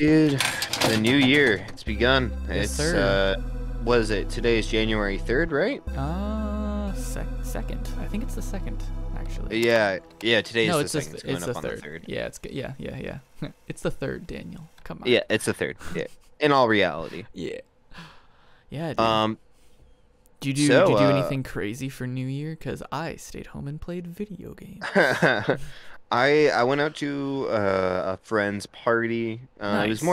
Dude, the new year, it's begun. Yes, It's sir. what is it? Today is January 3rd, right? Second. I think it's the second, actually. Yeah, today is No, the second. It's going it's the up on the third. 3rd. Yeah, yeah. It's the third, Daniel. Come on. Yeah, it's the 3rd. Yeah. In all reality. Yeah. Yeah, dude. Um Did so you do anything crazy for New Year? Cause I stayed home and played video games. I went out to a friend's party. Nice. It was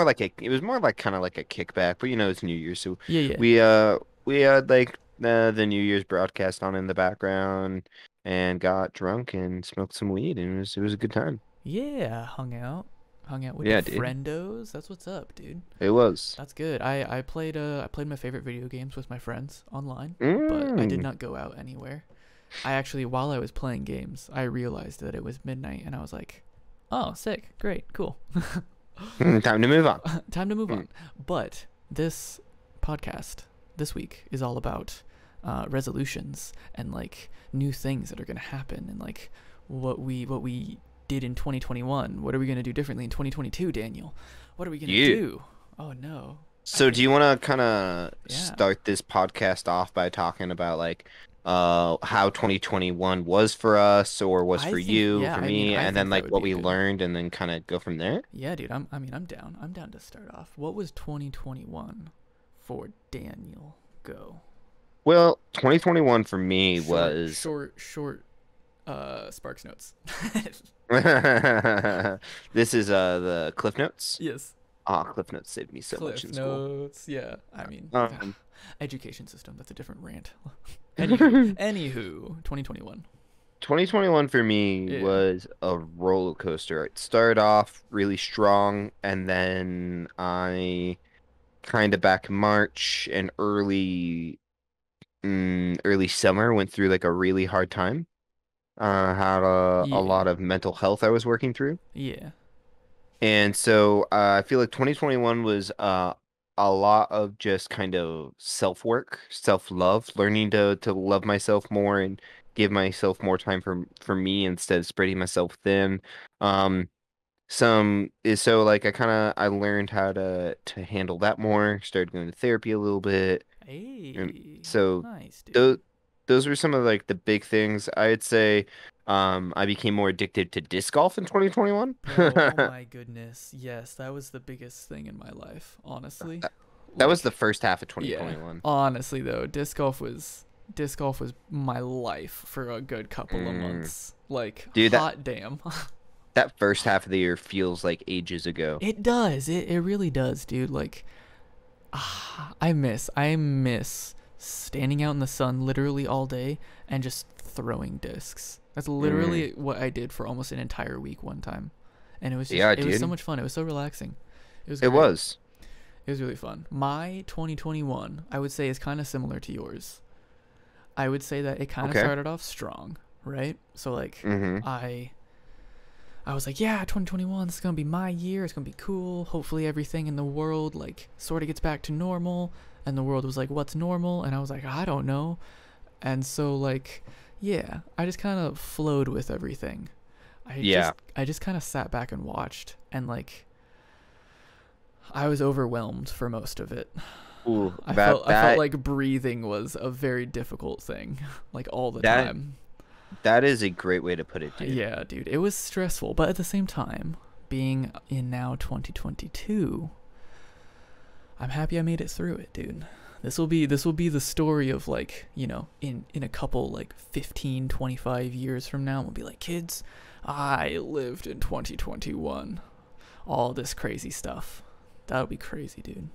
more like kind of like a kickback, but it's New Year's, so Yeah, yeah. we we had like the New Year's broadcast on in the background and got drunk and smoked some weed, and it was a good time. Yeah, hung out with the Yeah, dude. friendos. That's what's up, dude. It was. That's good. I played my favorite video games with my friends online, but I did Mm. not go out anywhere. I actually, while I was playing games, I realized that it was midnight, and I was like, "Oh, sick, great, cool, Time to move on. time to move Mm. on." But this podcast this week is all about resolutions and like new things that are gonna happen, and like what we did in 2021. What are we gonna do differently in 2022, Daniel? What are we gonna You. do? Oh no, I So do think you want to kind of yeah. start this podcast off by talking about like how 2021 was for us or was I for think you, yeah. for I mean, me, I and then think that like would what be a we good. learned and then kind of go from there? Yeah, dude. I'm down. I'm down to start off. What was 2021 for Daniel? Go. Well, 2021 for me Short, was short, short. Sparks notes. this is the Cliff Notes. Yes. Ah, Cliff Notes saved me so much Cliff in school. notes. Yeah. I mean, Um, education system. That's a different rant. Anywho, 2021. 2021 for me Yeah. was a roller coaster. It started off really strong, and then I kind of back in March and early summer went through like a really hard time. Had a Yeah. lot of mental health I was working through. Yeah. And so I feel like 2021 was a lot of just kind of self-work, self-love, learning to love myself more and give myself more time for me instead of spreading myself thin. Um, some is so like I learned how to handle that more, started going to therapy a little bit. And Hey. so Nice, dude. those those were some of like the big things. I'd say I became more addicted to disc golf in 2021. Bro, oh my goodness. Yes, that was the biggest thing in my life, honestly. That was the Like, first half of yeah. 2021. Honestly though, disc golf was my life for a good couple of Mm. months. Like, Dude, hot damn. that first half of the year feels like ages ago. It does. It really does, dude. Like, I miss standing out in the sun literally all day and just throwing discs. That's Mm. literally what I did for almost an entire week one time. And Yeah, it was so dude. much fun. It was so relaxing. It was It great. was. It was really fun. My 2021, I would say, is kind of similar to yours. I would say that it kind of Okay. started off strong, right? So like Mm-hmm. I was like, yeah, 2021, this is going to be my year. It's going to be cool. Hopefully everything in the world like sort of gets back to normal. And the world was like, what's normal? And I was like, I don't know. And so like, yeah, I just kind of flowed with everything. Yeah. I just kind of sat back and watched, and like I was overwhelmed for most of it. Ooh, I felt like breathing was a very difficult thing, like all the that time. that is a great way to put it, dude. Yeah, dude, it was stressful, but at the same time, being in now 2022, I'm happy I made it through it, dude. This will be the story of like, in a couple like 15, 25 years from now, we'll be like, kids, I lived in 2021. All this crazy stuff. That would be crazy, dude.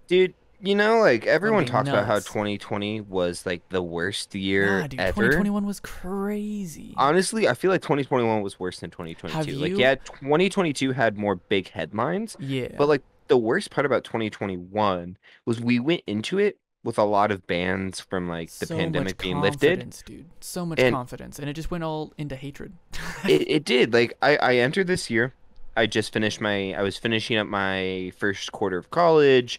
Dude, like That'd everyone be talks about how nuts. 2020 was like the worst Nah, year dude, ever. 2021 was crazy. Honestly, I feel like 2021 was worse than Have 2022. Like, you? yeah, 2022 had more big headlines, but Yeah. like the worst part about 2021 was we went into it with a lot of bans from like the So much pandemic being lifted, confidence, dude. So much and confidence. And it just went all into hatred. it did. Like, I entered this year. I was finishing up my first quarter of college.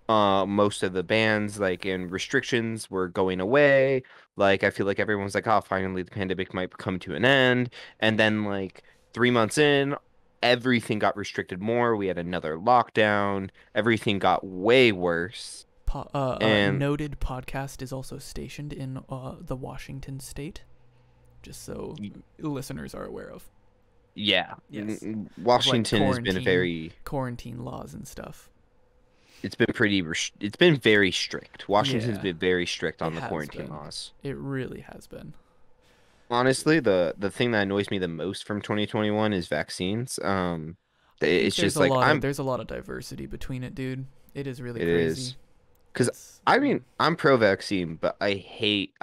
Most of the bans like and restrictions were going away. Like I feel like everyone's like, oh, finally the pandemic might come to an end. And then like 3 months in, everything got restricted more. We had another lockdown. Everything got way worse. And Noted podcast is also stationed in the Washington state, just so listeners are aware of. yeah, Yes, of like Washington has been quarantine laws and stuff. it's been it's been very strict. Washington's Yeah, been very strict it on the has quarantine been. laws. It really has been. Honestly, the thing that annoys me the most from 2021 is vaccines. I think It's just like there's a lot of diversity between it, dude. It is really it crazy. is. Because I mean, I'm pro-vaccine, but I hate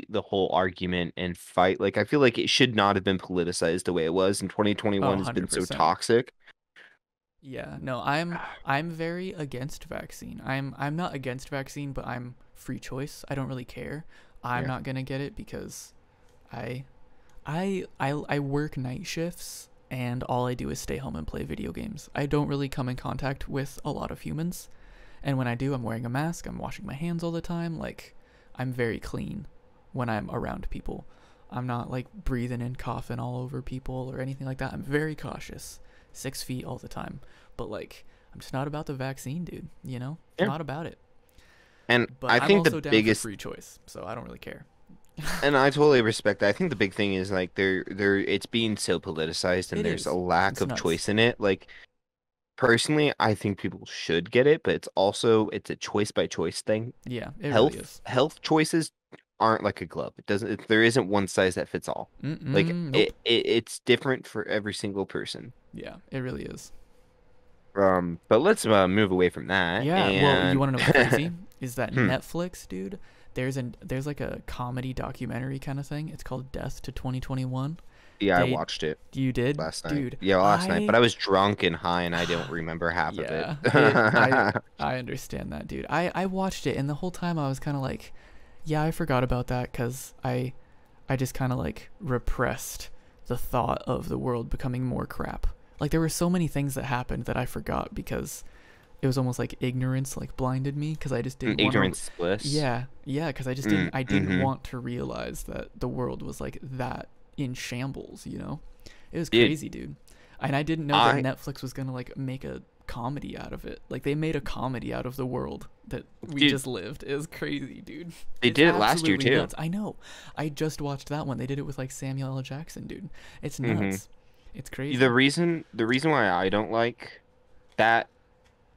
the whole argument and fight. Like I feel like it should not have been politicized the way it was, and Oh, 2021 has been so 100%. toxic. Yeah, no, I'm very against vaccine. I'm not against vaccine, but I'm free choice. I don't really care. I'm Yeah. not gonna get it because I I work night shifts and all I do is stay home and play video games. I don't really come in contact with a lot of humans. And when I do, I'm wearing a mask, I'm washing my hands all the time. Like, I'm very clean when I'm around people. I'm not like breathing and coughing all over people or anything like that. I'm very cautious, 6 feet all the time. But like, I'm just not about the vaccine, dude. You know, Yeah. not about it. And But I I'm think the also down for biggest, free choice, so I don't really care. and I totally respect that. I think the big thing is like it's being so politicized and It there's a is. lack It's of nuts. choice in it. Like personally, I think people should get it, but it's a choice by choice thing. Yeah, it really Health is. health choices aren't like a glove. There isn't one size that fits all. Like Nope. it's different for every single person. Yeah, it really is. But let's move away from that Yeah, well, you and want to know what's crazy? Is that hmm, Netflix, dude? There's like a comedy documentary kind of thing. It's called Death to 2021. yeah, I They watched it You did? last night. Dude, Yeah, last night, but I I was drunk and high and I don't remember half of it. yeah, it I understand that, dude. I watched it and the whole time I was kind of like, yeah, I forgot about that cuz I just kind of like repressed the thought of the world becoming more crap. Like there were so many things that happened that I forgot because it was almost like ignorance like blinded me because I just didn't want to. Ignorance is bliss. Yeah, because I didn't Mm-hmm. want to realize that the world was like that in shambles. You know, it was Dude, crazy, dude. And I didn't know that I Netflix was gonna like make a comedy out of it. Like they made a comedy out of the world that we dude, just lived. It was crazy, dude. they It's did it last year absolutely too. nuts. I know. I just watched that one. They did it with like Samuel L. Jackson, dude. It's Hmm. nuts. It's crazy. The reason why I don't like that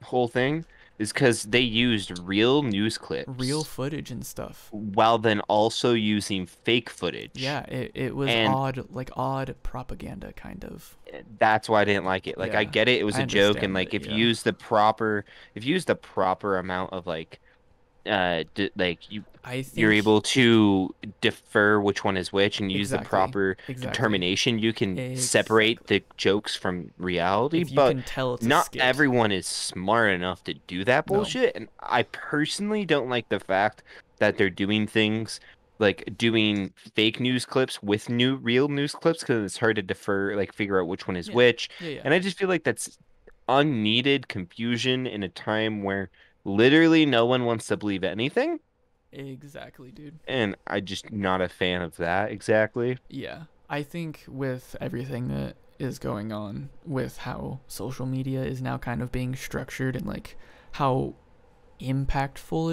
whole thing is because they used real news Real clips footage and stuff. while then also using fake footage. Yeah, it was And odd, like odd propaganda kind of. that's why I didn't like it. Like I Yeah, get it, it was I a joke, and understand like that. Yeah, if you use the proper amount of like like I you're think able to defer which one is which and use the exactly, proper exactly, determination, you can separate exactly. the jokes from reality, If you but can tell it's a not skit, everyone is smart enough to do that no. bullshit. And I personally don't like the fact that they're doing things like doing fake news clips with new real news clips because it's hard to defer, like figure out which one is Yeah, which. yeah, yeah. And I just feel like that's unneeded confusion in a time where literally no one wants to believe anything. Exactly, dude. And I just not a fan of that exactly. Yeah, I think with everything that is going on with how social media is now kind of being structured and like how impactful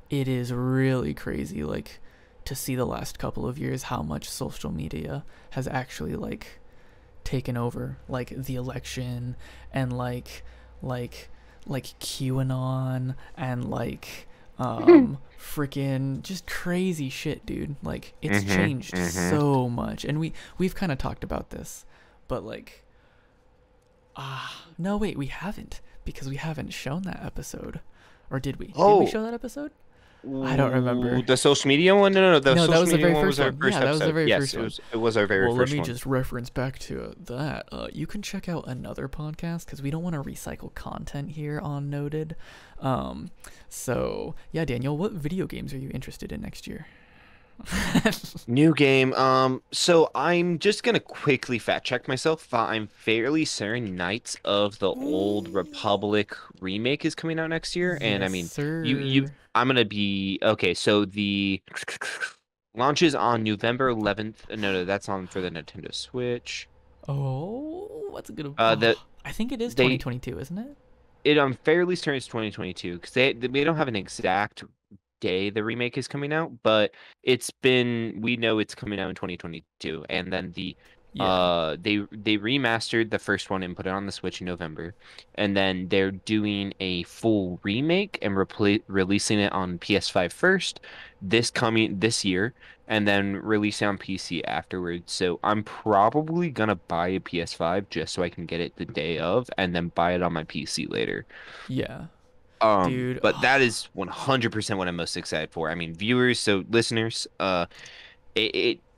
it is really crazy like to see the last couple of years how much social media has actually like taken over like the election and like like QAnon and like freaking just crazy shit, dude. Like it's Mm-hmm. changed Mm-hmm. so much and we've kind of talked about this, but like no wait, we haven't because we haven't shown that episode. Or did we? Did we Oh, show that episode? I don't ooh, remember. the social media one? No, no, no. The No, that social was the media very one first was our one. first Yeah, that was the episode. very Yes, first one. it was our very Well, let first me one. just reference back to that. You can check out another podcast because we don't want to recycle content here on Noted. Um, so yeah, Daniel, what video games are you interested in next year? New game. So I'm just gonna quickly fact check myself. I'm fairly certain Knights of the Old Ooh. Republic remake is coming out next year, and I Yes, mean, sir. I'm gonna be okay. So the launches on November 11th. No, no, that's on for the Nintendo Switch. Oh, what's it gonna? The Oh, I think it is they 2022, isn't it? it fairly certain it's 2022 because they don't have an exact day the remake is coming out, but we know it's coming out in 2022, and then Yeah, they remastered the first one and put it on the Switch in November, and then they're doing a full remake and releasing it on PS5 first this year, and then release it on PC afterwards. So I'm probably gonna buy a PS5 just so I can get it the day of, and then buy it on my PC later. yeah, dude. But that is 100% what I'm most excited for. I mean, viewers, so listeners,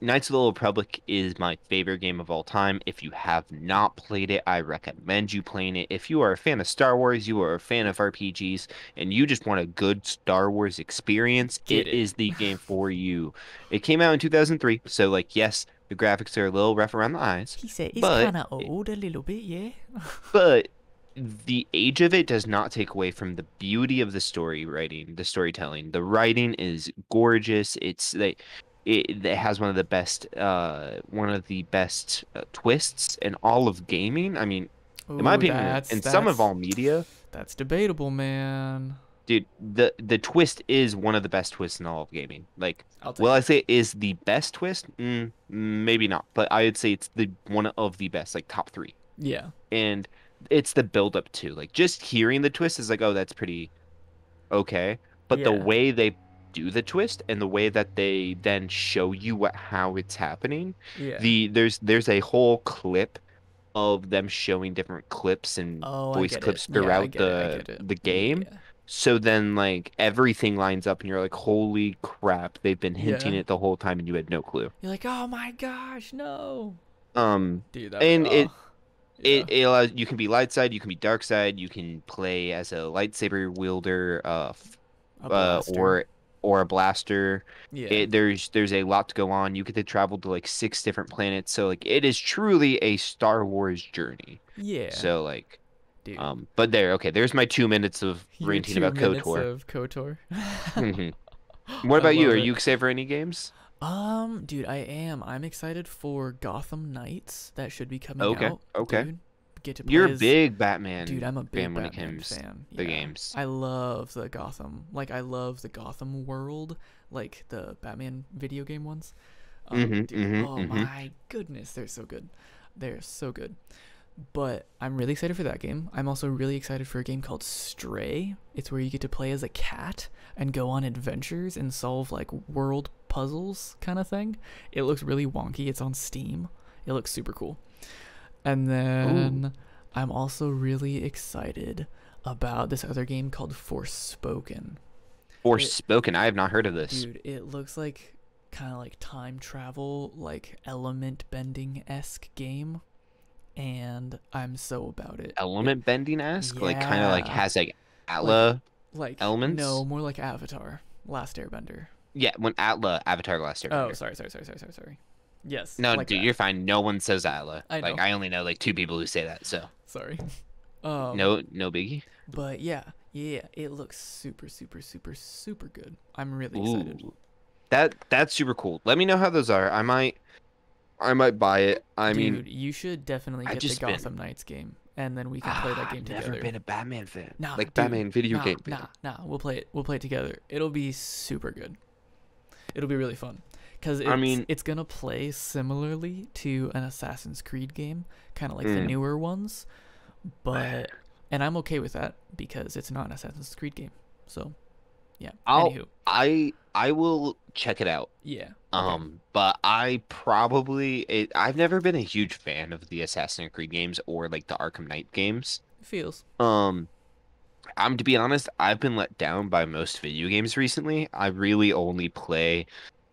Knights of the Old Republic is my favorite game of all time. If you have not played it, I recommend you playing it. If you are a fan of Star Wars, you are a fan of RPGs, and you just want a good Star Wars experience, Get it it? is the game for you. It came out in 2003, so like, yes, the graphics are a little rough around the eyes, He said it's but kind of old a little bit, yeah. but the age of it does not take away from the beauty of the story writing, the storytelling. The writing is gorgeous. It has one of the best twists in all of gaming. I mean, in my Ooh, opinion, that's in some of that's all media, that's debatable, man. dude, the twist is one of the best twists in all of gaming. Like, I'll will take I it. say it is the best twist? Maybe not, but I would say it's the one of the best, like top three. Yeah, And it's the build up too. Like just hearing the twist is like, oh, that's pretty okay. But the yeah, way they do the twist and the way that they then show you how it's happening, yeah. there's a whole clip of them showing different clips and Oh, I voice get it. clips Yeah, I throughout get it. I get it. the game. Yeah, So then like everything lines up and you're like, holy crap, they've been hinting yeah. it the whole time and you had no clue. You're like, oh my gosh, no, Um dude. That would. and Oh, yeah. it allows you can be light side, you can be dark side, you can play as a lightsaber wielder, A blaster. or a blaster. Yeah, There's a lot to go on. You get to travel to like six different planets, so like it is truly a Star Wars journey. yeah, So like, dude. but okay, there's my 2 minutes of Your ranting two about minutes KOTOR. of KOTOR. hmm What I about you? love Are it. you excited for any games? Dude, I am. I'm excited for Gotham Knights that should be coming Okay, out, okay. dude. Get to You're play a as. big Dude, Batman I'm a fan big when it Batman comes fan. to Yeah. games. I love the Gotham. Like, I love the Gotham world, like the Batman video game ones. Dude, oh Hmm. my goodness, they're so good. They're so good. But I'm really excited for that game. I'm also really excited for a game called Stray. It's where you get to play as a cat and go on adventures and solve like world puzzles kind of thing. It looks really wonky. It's on Steam. It looks super cool. And Ooh, then I'm also really excited about this other game called Forspoken. It, Forspoken. I have not heard of this. dude, it looks like kind of like time travel, like element bending esque game, and I'm so about it. Element bending-esque, like kind of like Yeah, has like like Atla no, elements. more like Avatar, Last Airbender. Yeah, when Atla Avatar The Last Oh, Airbender. sorry. Yes, No, like dude, that. you're fine. No one says Atla. I Like know. I only know like two people who say that. So Sorry. Um, no biggie. but yeah, yeah, it looks super good. I'm really excited. Ooh, that's super cool. Let me know how those are. I might buy it. I mean, Dude, you should definitely I get the just been Gotham Knights game, and then we can play that game I've never together. been a Batman fan. Nah, Like dude. Batman video Nah, game fan. nah. We'll play it. We'll play it together. It'll be super good. It'll be really fun. Cause I it's mean, it's gonna play similarly to an Assassin's Creed game, kind of like the mm, newer ones, but and I'm okay with that because it's not an Assassin's Creed game. So yeah. I'll Anywho, I will check it out. yeah. Okay. But I've never been a huge fan of the Assassin's Creed games or like the Arkham Knight games. It feels. Um, I'm to be honest, I've been let down by most video games recently. I really only play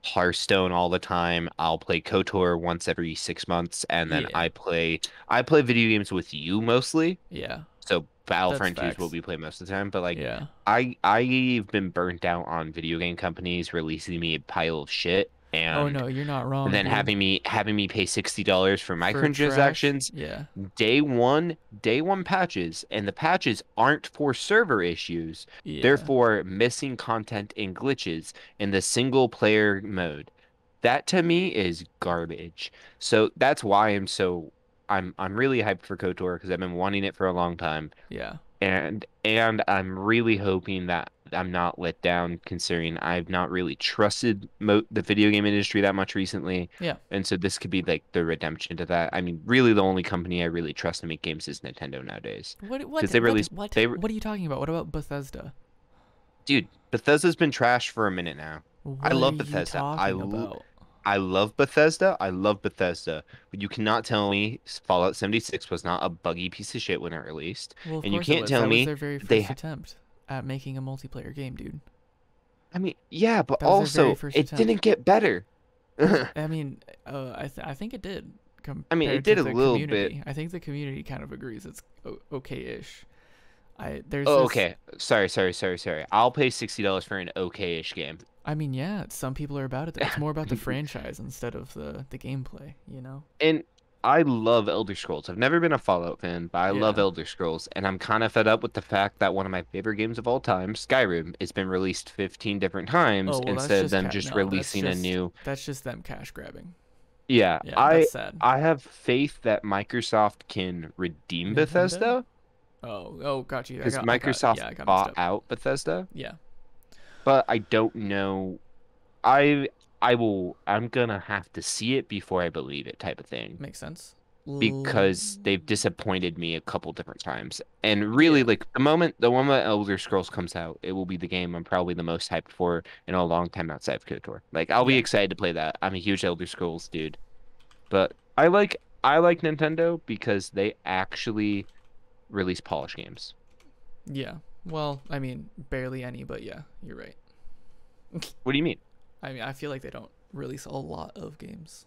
Hearthstone all the time. I'll play KOTOR once every 6 months, and then Yeah. I play video games with you mostly. Yeah. So That's Battlefront 2 is what facts. we play most of the time, but like Yeah. I've been burnt out on video game companies releasing me a pile of shit Oh and no, you're not wrong, then dude. having me pay $60 for For trash. microtransactions Yeah. day one patches, and the patches aren't for server issues. They're Yeah. for missing content and glitches in the single player mode. That to me is garbage. So that's why I'm so I'm really hyped for KOTOR because I've been wanting it for a long time. Yeah. And I'm really hoping that I'm not let down, considering I've not really trusted the video game industry that much recently. Yeah. And so this could be like the redemption to that. I mean, really the only company I really trust to make games is Nintendo nowadays. Because What are you talking about? What about Bethesda? dude, Bethesda's been trash for a minute now. I What are love you Bethesda. talking about? I love Bethesda. I love Bethesda. But you cannot tell me Fallout 76 was not a buggy piece of shit when it released. Well, of And you course it can't was. tell That was me their very they first attempt at making a multiplayer game, dude. I mean, yeah, but That was their very also first it attempt. didn't get better. I mean, I think it did I mean, it compared to did a the little bit. community. I think the community kind of agrees it's okay-ish. There's Oh, this. okay. Sorry. I'll pay $60 for an okay-ish game. I mean, yeah, some people are about it though. It's more about the franchise instead of the gameplay, you know? And I love Elder Scrolls. I've never been a Fallout fan, but I love Yeah. Elder Scrolls, and I'm kind of fed up with the fact that one of my favorite games of all time, Skyrim, has been released 15 different times Oh well, that's instead of just them just no, releasing a new. that's just them cash grabbing. Yeah, Yeah, I that's sad. I have faith that Microsoft can redeem Nintendo? Bethesda Oh, got you. because Yeah, Microsoft I got mixed bought up. out Bethesda, Yeah, but I don't know. I I'm gonna have to see it before I believe it type of thing. makes sense. Because they've disappointed me a couple different times. And really, Yeah, like the moment Elder Scrolls comes out, it will be the game I'm probably the most hyped for in a long time outside of KOTOR. Like I'll be yeah, excited to play that. I'm a huge Elder Scrolls dude. But I like Nintendo because they actually release polished games. yeah. Well, I mean, barely any, but yeah, you're right. What do you mean? I mean, I feel like they don't release a lot of games.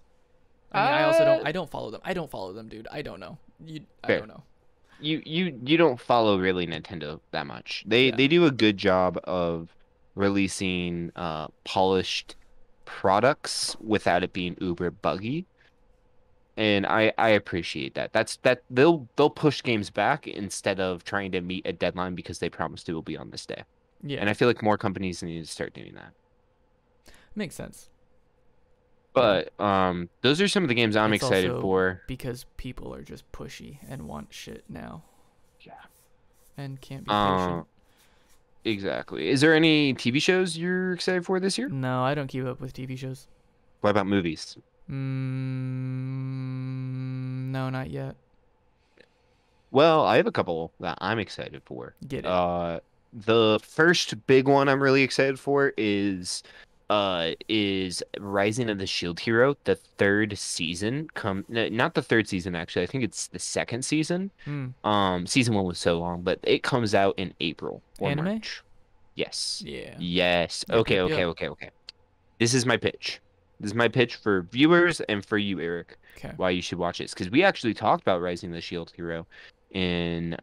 I mean, I also don't. Uh, I don't follow them. I don't follow them, dude. I don't know. I Fair. don't know. You don't follow really Nintendo that much. Yeah, They do a good job of releasing polished products without it being uber buggy. And I appreciate that. That they'll push games back instead of trying to meet a deadline because they promised it will be on this day. yeah, And I feel like more companies need to start doing that. makes sense. Yeah, But those are some of the games I'm it's excited also for. because people are just pushy and want shit now Yeah. and can't be Uh, patient. exactly. Is there any TV shows you're excited for this year? No, I don't keep up with TV shows. What about movies? No, not yet. Well, I have a couple that I'm excited for. Get it. The first big one I'm really excited for is Rising of the Shield Hero, the third season. Not the third season actually. I think it's the second season. Hmm. Season one was so long, but it comes out in April or Anime? March. Yes. Yeah. Yes. Yep, yep, yep. Okay. This is my pitch. This is my pitch for viewers and for you, Eric, Okay. why you should watch this. Because we actually talked about Rising of the Shield Hero in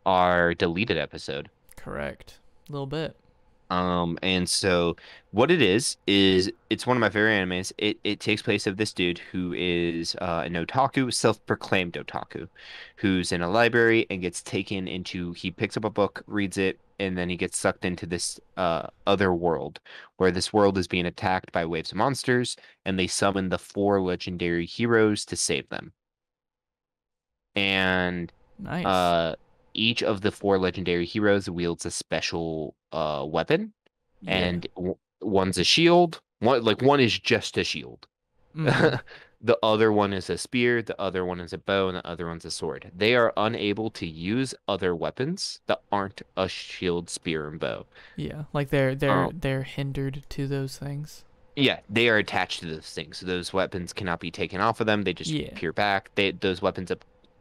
our deleted episode. Correct. A little bit. And so what it is it's one of my favorite animes. It takes place of this dude who is an otaku, self-proclaimed otaku, who's in a library and gets taken into, he picks up a book, reads it, and then he gets sucked into this other world where this world is being attacked by waves of monsters, and they summon the four legendary heroes to save them. And Nice. uh each of the four legendary heroes wields a special weapon, Yeah. and one's a shield. One is just a shield. Mm-hmm. The other one is a spear, the other one is a bow, and the other one's a sword. They are unable to use other weapons that aren't a shield, spear, and bow. Yeah. Like they're Um, they're hindered to those things. yeah, they are attached to those things. So those weapons cannot be taken off of them. They just Yeah. peer back. Those weapons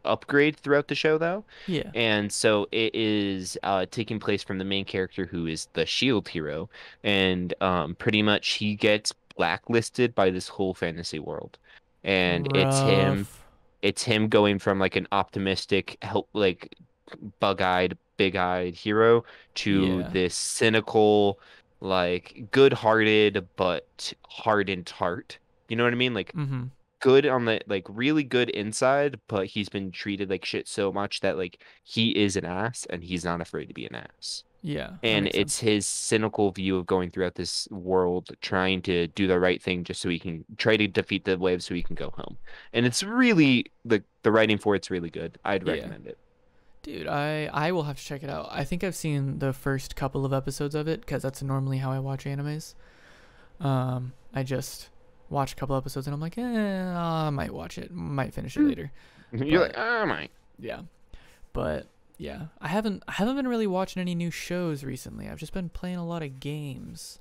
upgrade throughout the show though. Yeah. And so it is taking place from the main character who is the shield hero. And pretty much he gets blacklisted by this whole fantasy world. And Rough. it's him going from like an optimistic, help like bug-eyed, big-eyed hero to Yeah. this cynical, like good-hearted but hardened heart. You know what I mean? Like Mm-hmm. good on the like really good inside, but he's been treated like shit so much that like he is an ass and he's not afraid to be an ass. Yeah, that And makes it's sense. his cynical view of going throughout this world, trying to do the right thing just so he can try to defeat the waves so he can go home. And it's really the writing for it's really good. I'd Yeah. recommend it. Dude, I will have to check it out. I think I've seen the first couple of episodes of it because that's normally how I watch animes. I just watch a couple episodes and I'm like, I might watch it, might finish it Mm. later. You're like, But oh my. yeah, but yeah, I haven't been really watching any new shows recently. I've just been playing a lot of games,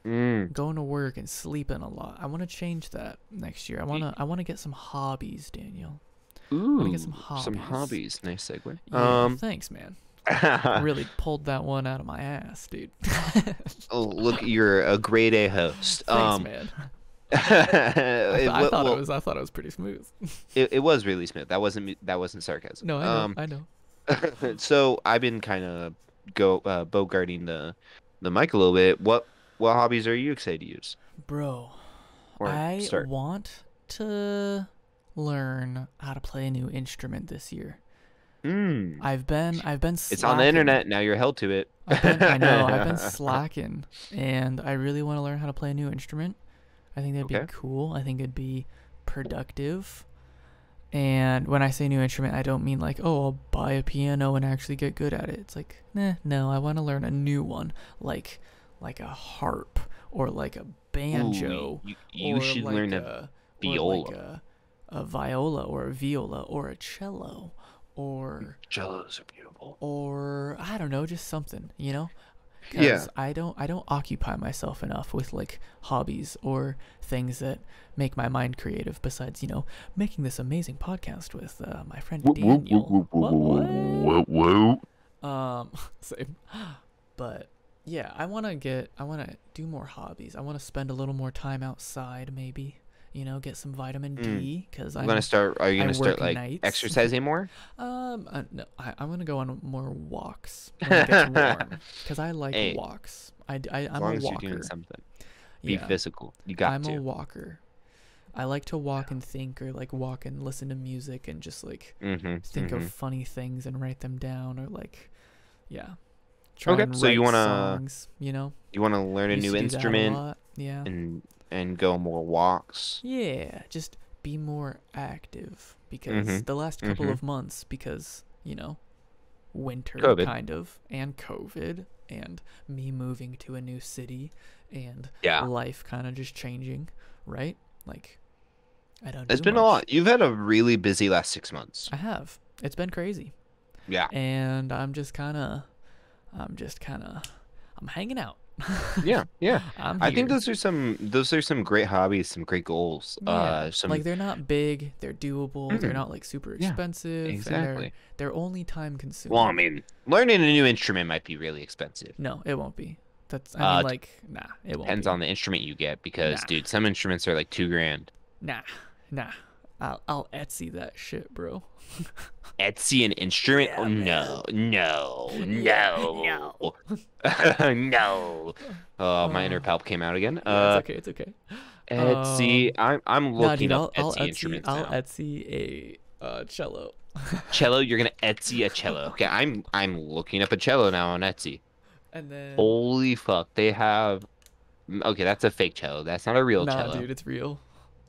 Mm. going to work and sleeping a lot. I want to change that next year. I want to get some hobbies, Daniel. I want to get some Ooh, some hobbies. hobbies. Nice segue. Yeah, thanks, man. Really pulled that one out of my ass, dude. Oh, look, you're a grade A host. Thanks, man. Well, I thought it was pretty smooth. it was really smooth. That wasn't sarcasm. No, I know. So I've been kind of bogarting the mic a little bit. What hobbies are you excited to use Bro, or I start? want to learn how to play a new instrument this year. Hmm. I've been It's on the slacking. internet now. You're held to it. I know, I've been slacking and I really want to learn how to play a new instrument. I think that'd be Okay. cool. I think it'd be productive. And when I say new instrument, I don't mean like, oh, I'll buy a piano and actually get good at it. It's like, no, I want to learn a new one, like a harp or like a Ooh, banjo you or should like learn a a or like viola. a viola or a viola or a cello or Cellos are beautiful. I don't know, just something, Yeah. because I don't occupy myself enough with like hobbies or things that make my mind creative besides making this amazing podcast with my friend Whoop, whoop, whoop, Daniel. whoop, whoop, What? whoop, whoop. Same. But yeah, I want to do more hobbies. I want to spend a little more time outside, maybe. Get some vitamin Mm. D because I'm gonna start. Are you I gonna start work like nights. exercising more? No, I'm gonna go on more walks when it gets warm because I like Hey, walks. as I'm a long as you're doing walker. something, be Yeah, physical. You got I'm a to. walker. I like to walk and think, or like walk and listen to music, and just like Mm-hmm. think of Mm-hmm. funny things and write them down, or like, yeah, try Okay, and so you write wanna songs. you wanna learn a Used to new do that a instrument lot. Yeah, and go more walks. yeah, just be more active because Mm-hmm. the last couple Mm-hmm. of months, because winter COVID. kind of and COVID and me moving to a new city and Yeah. life kind of just changing, right? Like I don't It's do been a much. lot. You've had a really busy last 6 months. I have. It's been crazy. Yeah. And I'm just kind of I'm hanging out. Yeah. Yeah. I'm I think here. those are some great hobbies, some great goals. Yeah. Like Some they're not big, they're doable, they're mm, not like super yeah, expensive, and they're exactly. they're only time Well, I consuming. mean, learning a new instrument might be really expensive. No, it won't be. I mean, like, nah, it won't Depends be. on the instrument you get because, Nah, dude, some instruments are like 2 grand. nah, nah. I'll Etsy that shit, bro. Etsy an instrument? Oh Yeah, man. no, no, Yeah, no, no. no. My inner Uh, palp came out again. yeah, it's okay, it's okay. Etsy. I'm Nah, looking dude, up I'll Etsy Etsy, instruments I'll now. Etsy a cello, Cello, you're gonna Etsy a cello. Okay, I'm looking up a cello now on Etsy. and then Holy fuck, they have. Okay, that's a fake cello. That's not a real nah, cello. dude, it's real.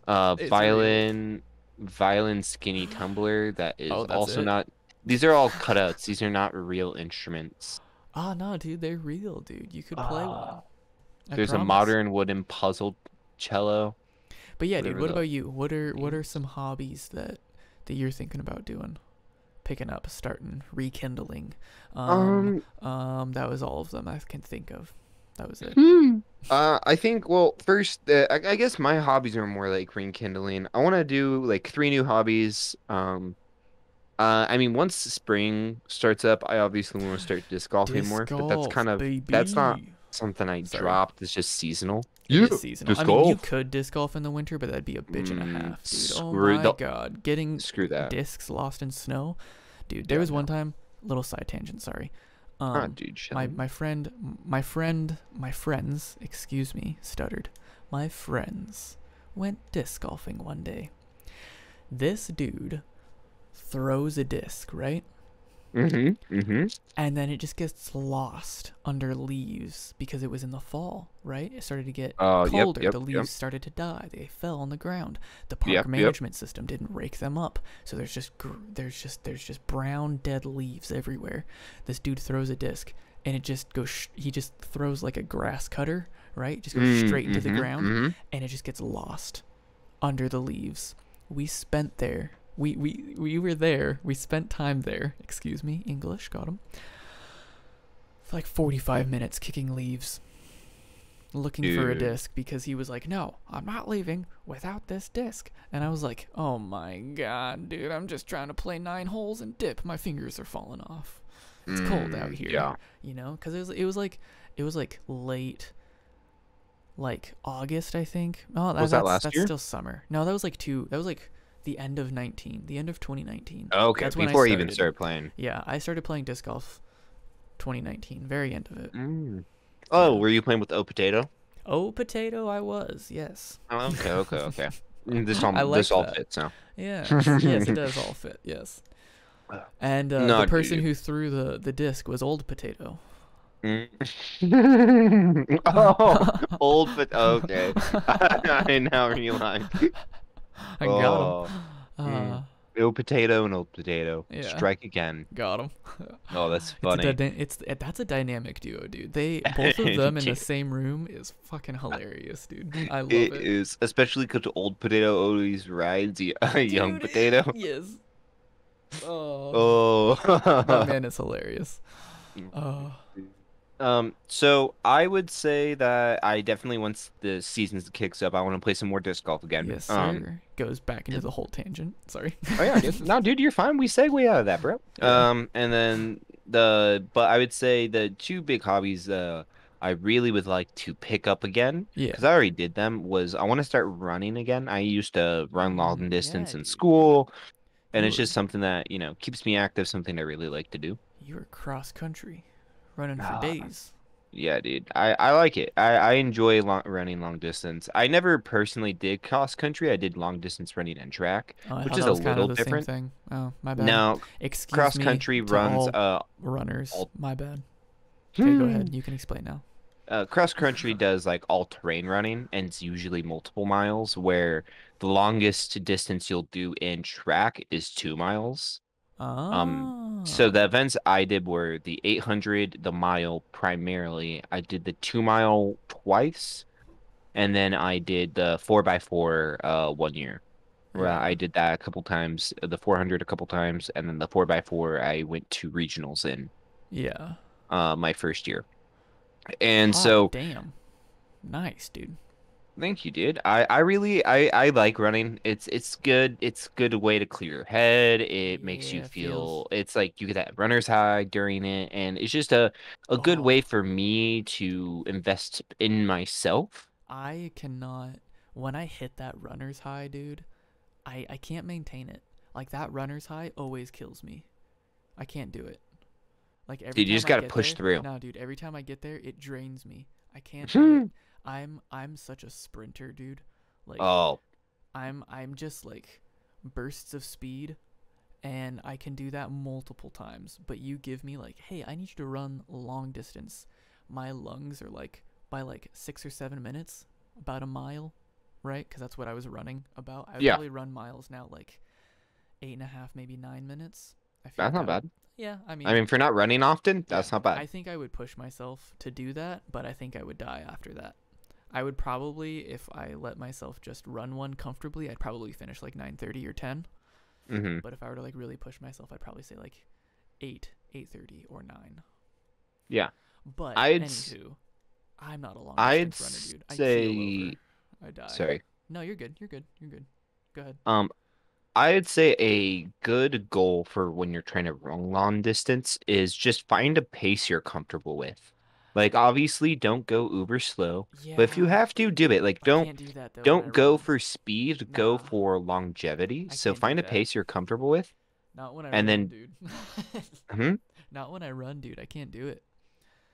Uh, It's real. violin, violin skinny tumbler. That is Oh, that's also it. not. These are all cutouts. These are not real instruments. Ah, no, dude, they're real, dude. You could play one. Oh, I there's a promise. modern wooden puzzle cello. But yeah, dude, Whatever what the about you? What are names. some hobbies that you're thinking about doing? Picking up, starting, rekindling. Um, That was all of them I can think of. That was it. hmm. I think, well, first, I guess my hobbies are more like rekindling. I want to do like 3 new hobbies. I mean, once spring starts up, I obviously want to start disc golfing Disc more, but golf, that's not baby. something I Sorry. dropped. It's just seasonal. It Yeah, is seasonal. I disc mean, you golf. could disc golf in the winter, but that'd be a bitch and a half, dude. Oh Screw my the god. Getting screw that. discs lost in snow. Dude, there Yeah, was one no. time, little side tangent, sorry. Ah, Um dude, my chilling. my friend my friends, excuse me, stuttered. My friends went disc golfing one day. This dude throws a disc, right? Mm-hmm. And then it just gets lost under leaves because it was in the fall, right? It started to get Oh, yep, colder. yep, The yep, leaves started to die. They fell on the ground. The park yep, yep. management system didn't rake them up, so there's just brown dead leaves everywhere. This dude throws a disc, and it just goes. He just throws like a grass cutter, right? It just goes straight into the ground, Mm-hmm. and it just gets lost under the leaves. We spent there. We were there. We spent time there. Excuse me, English. Got him. For like 45 minutes kicking leaves, looking for a Dude. disc because he was like, "No, I'm not leaving without this disc." And I was like, "Oh my god, dude, I'm just trying to play 9 holes and dip. My fingers are falling off. It's cold out here, Yeah. because it was like late, like August, I think. Oh, Was that last that's year? still summer. No, that was like two. That was like the end of 19, the end of 2019. Okay, That's when I before I even started. started playing. Yeah, I started playing disc golf 2019, very end of it. Mm. Oh, Yeah. were you playing with O Potato? Oh, potato, I was. Yes. Oh, okay, okay, okay. I This like all that. fits now. Yes. Yes, it does all fit. Yes. And the No, person dude. who threw the disc was old potato. Mm. Oh, old but okay. I now realize. I got him. Oh, Uh, old potato and old potato. yeah, Strike again. got him. Oh, that's It's a funny. that's a dynamic duo, dude. They both of them in the Dude, same room is fucking hilarious, dude. I love it it. is, especially because old potato always rides a young Dude, potato. yes. Oh, Oh. that man is hilarious. Oh, So I would say that I definitely once the season kicks up, I want to play some more disc golf again. yes, sir. Goes back into the whole tangent. Sorry. Oh yeah, dude. No, dude, you're fine. We segue out of that, bro. Yeah. And then but I would say the two big hobbies I really would like to pick up again Yeah. because I already did them was I want to start running again. I used to run long Yeah, distance in dude. school, and You it's were just something that, keeps me active, something I really like to do. you were cross country, running for Ah, days. yeah, dude. I like it. I enjoy running long distance. I never personally did cross country. I did long distance running and track, Oh, I which thought is that a was kind of little the same different. thing. Oh, my bad. Now, Excuse cross me country to runs all runners. all My bad. Okay, go Hmm. ahead. You can explain now. Cross country does like all terrain running, and it's usually multiple miles, where the longest distance you'll do in track is 2 miles. So the Oh. events I did were the 800, the mile primarily. I did the 2 mile twice, and then I did the 4x4 one year. Where I Yeah. did that a couple times, the 400 a couple times, and then the 4x4 I went to regionals in Yeah. my first year. And Hot so damn. Nice, dude. thank you, dude. I like running. It's good. It's a good way to clear your head. It makes you Yeah, feels. feel it's like you get that runner's high during it, and it's just a good way Oh, for me to invest in myself. I cannot. When I hit that runner's high, dude, I can't maintain it. Like that runner's high always kills me. I can't do it. Like every Dude, you time just I gotta get push there, through. no, dude, every time I get there, it drains me. I can't do it. I'm such a sprinter, dude. Like Oh, I'm just like bursts of speed, and I can do that multiple times. But you give me like, hey, I need you to run long distance. My lungs are like by like 6 or 7 minutes, about a mile, right? Because that's what I was running about. I would yeah, probably run miles now like 8.5, maybe 9 minutes. I feel that's like not bad. yeah. I I mean, mean, for not running often, yeah. that's not bad. I think I would push myself to do that, but I think I would die after that. I would probably, if I let myself just run one comfortably, I'd probably finish like 9:30 or 10. Hmm. But if I were to like really push myself, I'd probably say like 8, 8:30 or 9. Yeah, But I'd s- anywho, I'm not a long I'd distance runner, dude. I keel say, over. I die. sorry. No, you're good. You're good. You're good. Go ahead. Um, I'd say a good goal for when you're trying to run long distance is just find a pace you're comfortable with. Like obviously don't go uber slow, but if you Yeah, have to, do it. Like I can't do that though when I don't go run. for speed, go Nah, for longevity. I So can't do find a that. pace you're comfortable with Not when I and run, then dude. hmm? Not when I run, dude. I can't do it.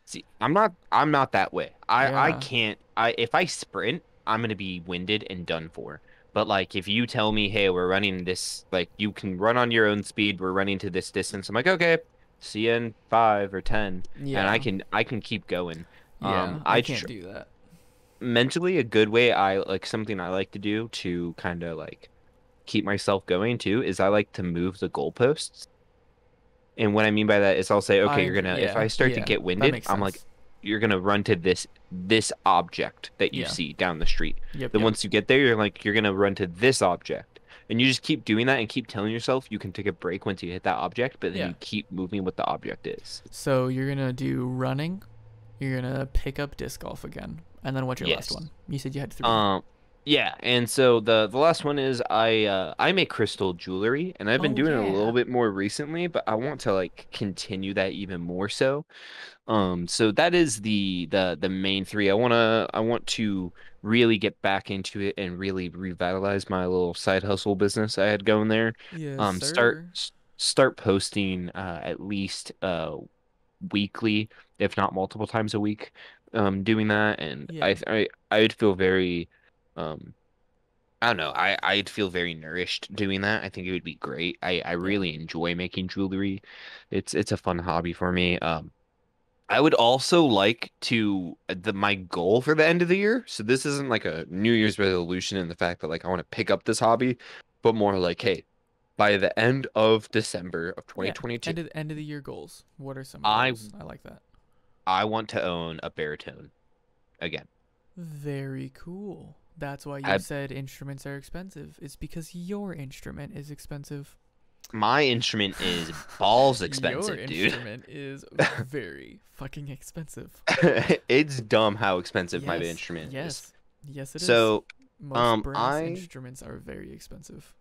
See, I'm not that way. I Yeah. can't I if I sprint, I'm gonna be winded and done for. But like if you tell me, hey, we're running this like you can run on your own speed, we're running to this distance, I'm like, okay. See you in 5 or 10, and I Yeah. can keep going. Yeah, I I can't do that. mentally a good way I like something I like to do to kind of like keep myself going too is I like to move the goalposts. And what I mean by that is I'll say, okay, if Yeah, I start to yeah. get That winded, makes I'm like, sense. you're gonna run to this object that you Yeah. see down the street. Yep, Then yep. once you get there, you're gonna run to this object. And you just keep doing that and keep telling yourself you can take a break once you hit that object, but then Yeah. you keep moving what the object is. So you're gonna do running. You're gonna pick up disc golf again, and then what's your last Yes. one? You said you had three. Um, yeah, and so the last one is I make crystal jewelry, and I've been Oh doing it a little yeah. bit more recently, but I want to like continue that even more so. So that is the main three. I want to really get back into it and really revitalize my little side hustle business I had going there. Yes, Start sir. start posting at least weekly, if not multiple times a week. Doing that, and Yeah. I'd feel very I don't know. I'd feel very nourished doing that. I think it would be great. I Yeah. really enjoy making jewelry. It's a fun hobby for me. I would also like to the my goal for the end of the year. So this isn't like a New Year's resolution in the fact that like I want to pick up this hobby, but more like, hey, by the end of December of Yeah. 2022, End of the year goals. What are some of I those? I like that. I want to own a baritone again. Very cool. That's why you I, said instruments are expensive. It's because your instrument is expensive. my instrument is balls Your expensive, dude. instrument is very fucking expensive. It's dumb how expensive my Yes, instrument is. yes, yes, it is. So, Most brass I instruments are very expensive.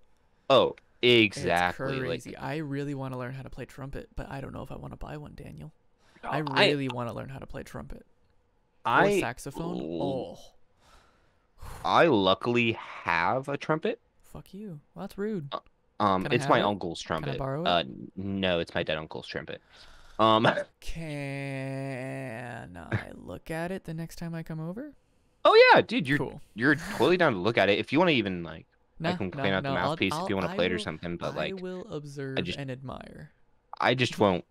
oh, It's exactly. crazy. I really want to learn how to play trumpet, but I don't know if I want to buy one, Daniel. I I really want to learn how to play trumpet or I saxophone. Oh, I luckily have a trumpet. fuck you. Well, that's rude. Uh, Can I it's have my it? uncle's Can I trumpet. borrow it? No, it's my dead uncle's trumpet. Um, Can I look at it the next time I come over? oh yeah, dude, Cool. you're totally down to look at it. If you want to even like, I Nah, can nah, clean out the no. mouthpiece if you want to I play it or will, something. But I like, will I observe just, and admire. I just won't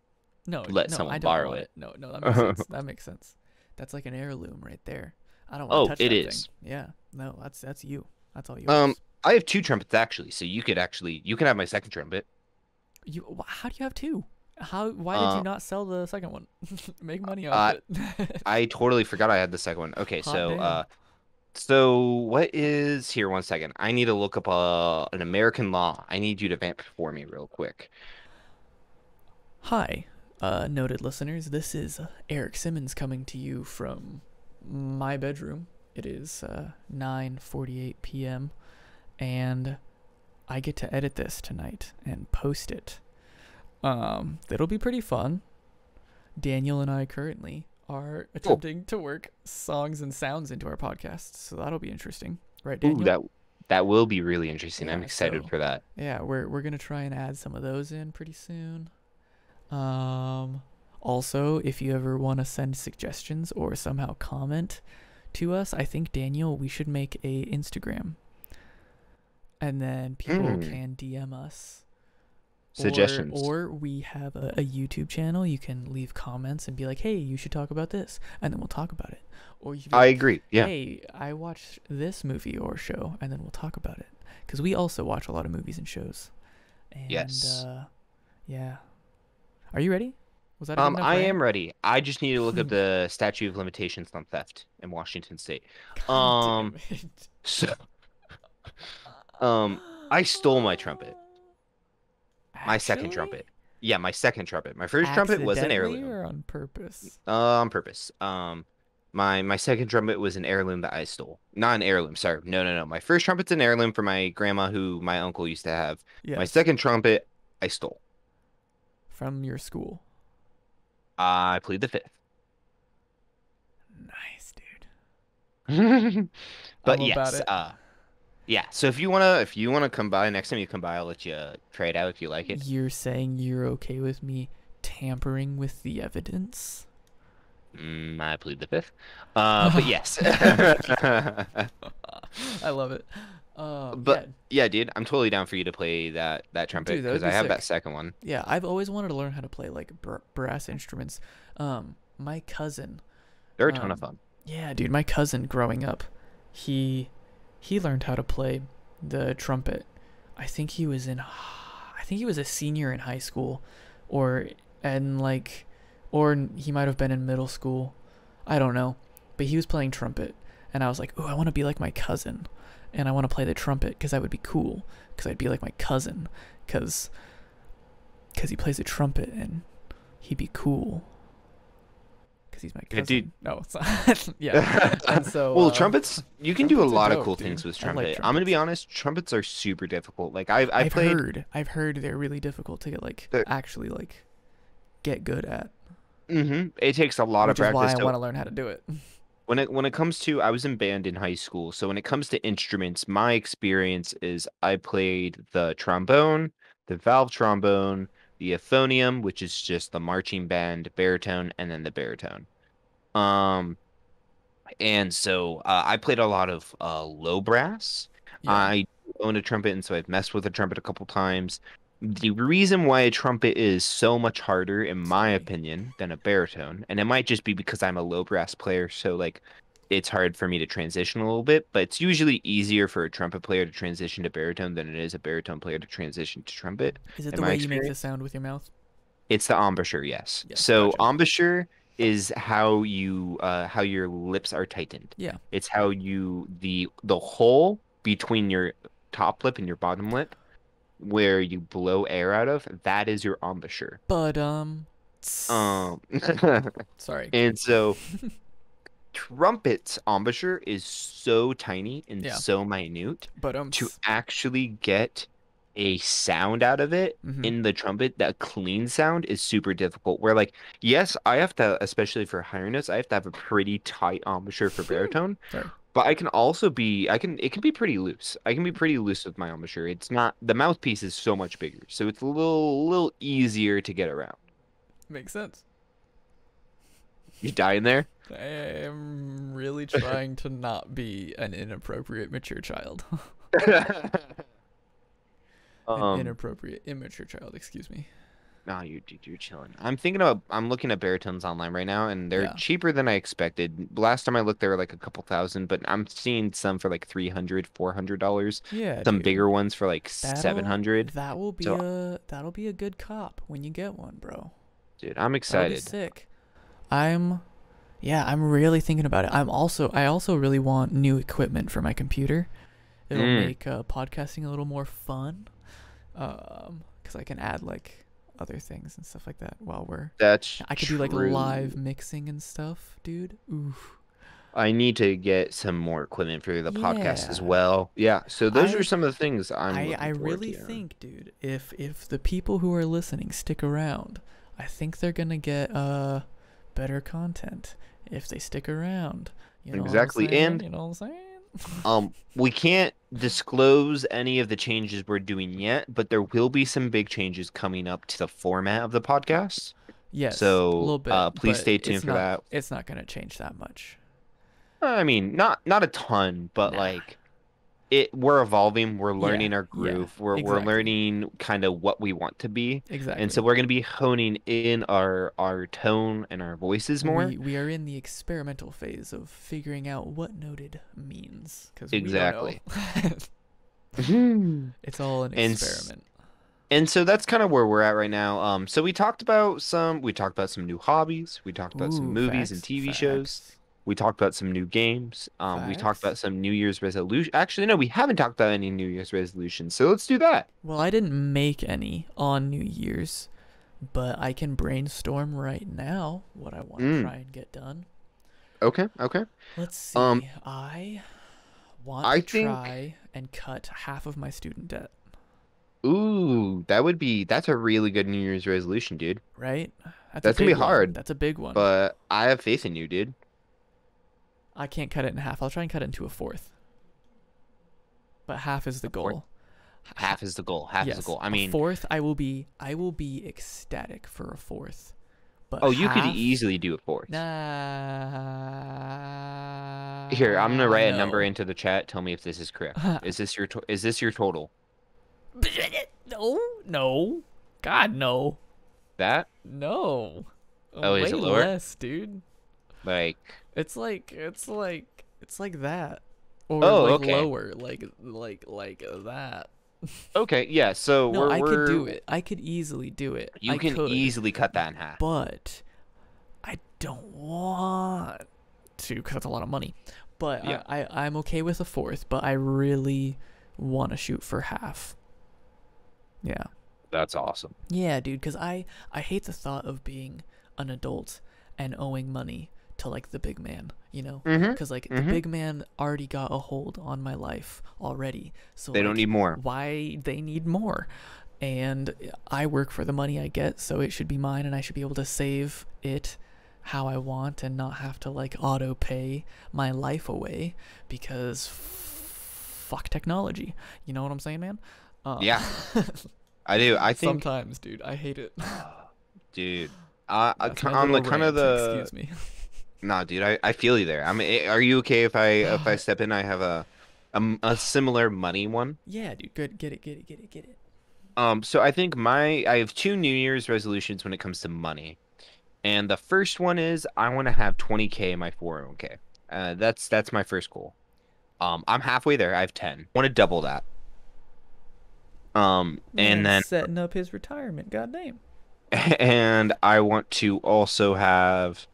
No, let no, I someone don't borrow want it. it. No, no, that makes sense. That makes sense. That's like an heirloom right there. I don't want to Oh, touch it that thing. is. Yeah, no, that's you. That's all Um, yours. I have two trumpets actually, so you can have my second trumpet. How do you have two? How? Why did you Uh, not sell the second one? Make money off uh, it. I totally forgot I had the second one. Okay, Hot damn. so what is here? One second. I need to look up an American law. I need you to vamp for me real quick. Hi, noted listeners. This is Eric Simmons coming to you from my bedroom. It is 9:48 p.m. and I get to edit this tonight and post it. It'll be pretty fun. Daniel and I currently are Oh, attempting to work songs and sounds into our podcast, so that'll be interesting, right, ooh, Daniel? that will be really interesting. I'm Yeah. excited So for that. yeah, we're gonna try and add some of those in pretty soon. Um, Also, if you ever want to send suggestions or somehow comment to us, I think Daniel, we should make a Instagram, and then people Hmm. can DM us. Suggestions. Or we have a YouTube channel. You can leave comments and be like, "Hey, you should talk about this," and then we'll talk about it. Or you can be I like, agree. Yeah. "Hey, I watched this movie or show," and then we'll talk about it. Because we also watch a lot of movies and shows. And Yes. yeah. Are you ready? Was that a good enough I rant? am ready. I just need to look up the statute of limitations on theft in Washington State. God damn Um, it. so, I stole my trumpet. My second Actually? trumpet. Yeah, my second trumpet. My first trumpet was an Accidentally heirloom. or on purpose? On purpose. My second trumpet was an heirloom that I stole. Not an heirloom, sorry. No, no, no. My first trumpet's an heirloom for my grandma who my uncle used to have. My Yes. second trumpet I stole. From your school. I plead the fifth. Nice, dude. But I'm about yes, it. yeah. So if you wanna come by next time you come by, I'll let you try it out if you like it. You're saying you're okay with me tampering with the evidence? I plead the fifth. But yes. I love it. Yeah, But yeah, dude, I'm totally down for you to play that trumpet dude, that would because be I have that sick. second one. Yeah, I've always wanted to learn how to play like brass instruments. My cousin, They're a ton of um, fun. yeah, dude, my cousin growing up, he he learned how to play the trumpet. I think he was in, I think he was a senior in high school, or and like, or he might have been in middle school. I don't know, but he was playing trumpet, and I was like, oh, I want to be like my cousin, and I want to play the trumpet because that would be cool, because I'd be like my cousin, because he plays the trumpet and he'd be cool because he's my Yeah, dude. cousin. No, it's not. Yeah, and so Well, trumpets, you can do a trumpets are lot of dope, cool dude. things with I like trumpet. I'm gonna be trumpets. honest, trumpets are super difficult. Like I played I've heard they're really difficult to get like the actually like get good at, it takes a lot of which is why practice. I So want to learn how to do it. when it comes to I was in band in high school, so when it comes to instruments, my experience is I played the trombone, the valve trombone, the euphonium, which is just the marching band, baritone, and then the baritone. Um, and so I played a lot of low brass. Yeah, I own a trumpet, and so I've messed with a trumpet a couple times. The reason why a trumpet is so much harder, in my sorry. opinion, than a baritone, and it might just be because I'm a low brass player, so like it's hard for me to transition a little bit, but it's usually easier for a trumpet player to transition to baritone than it is a baritone player to transition to trumpet, Is it in the my way you make the experience. sound with your mouth? It's the embouchure, yes. Yes, So gotcha. embouchure is how your lips are tightened. Yeah, It's how you the hole between your top lip and your bottom lip where you blow air out of, that is your embouchure. but Um sorry. and so trumpet's embouchure is so tiny and Yeah, so minute but to actually get a sound out of it mm-hmm. in the trumpet, that clean sound is super difficult. Where like, yes, I have to, especially for higher notes, I have to have a pretty tight embouchure for baritone, Sorry. but it can be pretty loose. I can be pretty loose with my embouchure. It's not, the mouthpiece is so much bigger, so it's a little easier to get around. Makes sense. You die in there? I am really trying to not be an inappropriate mature child. An Um, inappropriate immature child, excuse me. No, you're chilling. I'm looking at baritones online right now, and they're Yeah. cheaper than I expected. Last time I looked, they were like a couple thousand, but I'm seeing some for like 300, $400. Yeah, Some dude. bigger ones for like That'll 700. So, that'll be a good cop when you get one, bro. dude, I'm That'll be excited. sick. I'm yeah, I'm really thinking about it. I also really want new equipment for my computer. It'll Mm, make podcasting a little more fun. Cuz I can add like other things and stuff like that while we're that's I could do like live true. mixing and stuff, dude. Oof. I need to get some more equipment for the podcast as Yeah. well. Yeah, so those are I some of the things I'm I looking forward really to. Yeah. think, dude, if the people who are listening stick around, I think they're gonna get better content if they stick around. You know what I'm Exactly. saying? And You know what I'm saying? We can't disclose any of the changes we're doing yet, but there will be some big changes coming up to the format of the podcast. Yes, a So, little bit, please but stay tuned for that. it's not gonna change that much. I mean, not a ton, but Nah. like we're evolving, we're Yeah, learning our yeah, groove, we're exactly. learning kind of what we want to be. And so Exactly. we're going to be honing in our tone and our voices more. We are in the experimental phase of figuring out what noted means because we don't know. Exactly. and It's all an s- experiment. and so that's kind of where we're at right now. So we talked about some new hobbies, we talked about some Ooh, movies and facts, TV shows. facts, We talked about some new games. We talked facts. about some New Year's resolution. Actually, no, we haven't talked about any New Year's resolutions. So let's do that. Well, I didn't make any on New Year's, but I can brainstorm right now what I want to Mm, try and get done. okay, okay. Let's Um, see. I want I to think, try and cut half of my student debt, ooh, that's a really good New Year's resolution, dude. right? That's a That's gonna big be one. hard, That's a big one. but I have faith in you, dude. I can't cut it in half. I'll try and cut it into a fourth, but half is the A fourth, goal. Ha- half is the goal. Half is the yes, goal. I a mean, fourth. I will be ecstatic for a fourth, But Oh, you could half, easily do a fourth. Here, I'm gonna nah, write a number no. into the chat. Tell me if this is correct. Is this your total? No, no. God, no. That? No. Oh, is Way it lower? less, dude. Like, It's like that. Or oh, like okay. lower, like that. Okay, yeah, so No, I could we're do it. I could easily do it. you I can could. easily cut that in half. But I don't want to because that's a lot of money. But Yeah, I'm okay with a fourth, but I really want to shoot for half. Yeah. that's awesome. Yeah, dude, because I hate the thought of being an adult and owing money to like the big man, you know? Mm-hmm. Because like the Mm-hmm. big man already got a hold on my life already. So They don't like need more. why they need more? And I work for the money I get, so it should be mine and I should be able to save it how I want and not have to like auto pay my life away because fuck technology. You know what I'm saying, man? Um, Yeah, I do. I think, sometimes, dude, I hate it. dude, That's my on little the kind of rant. the Excuse me. nah, dude. I feel you there. I mean, are you okay if I step in? I have a similar money one. Yeah, dude. Good. Get it. Get it. Get it. Get it. So I think I have two New Year's resolutions when it comes to money. And the first one is I want to have 20K in my 401k. That's my first goal. I'm halfway there. I have 10. I want to double that. And Man, then setting up his retirement. Goddamn. and I want to also have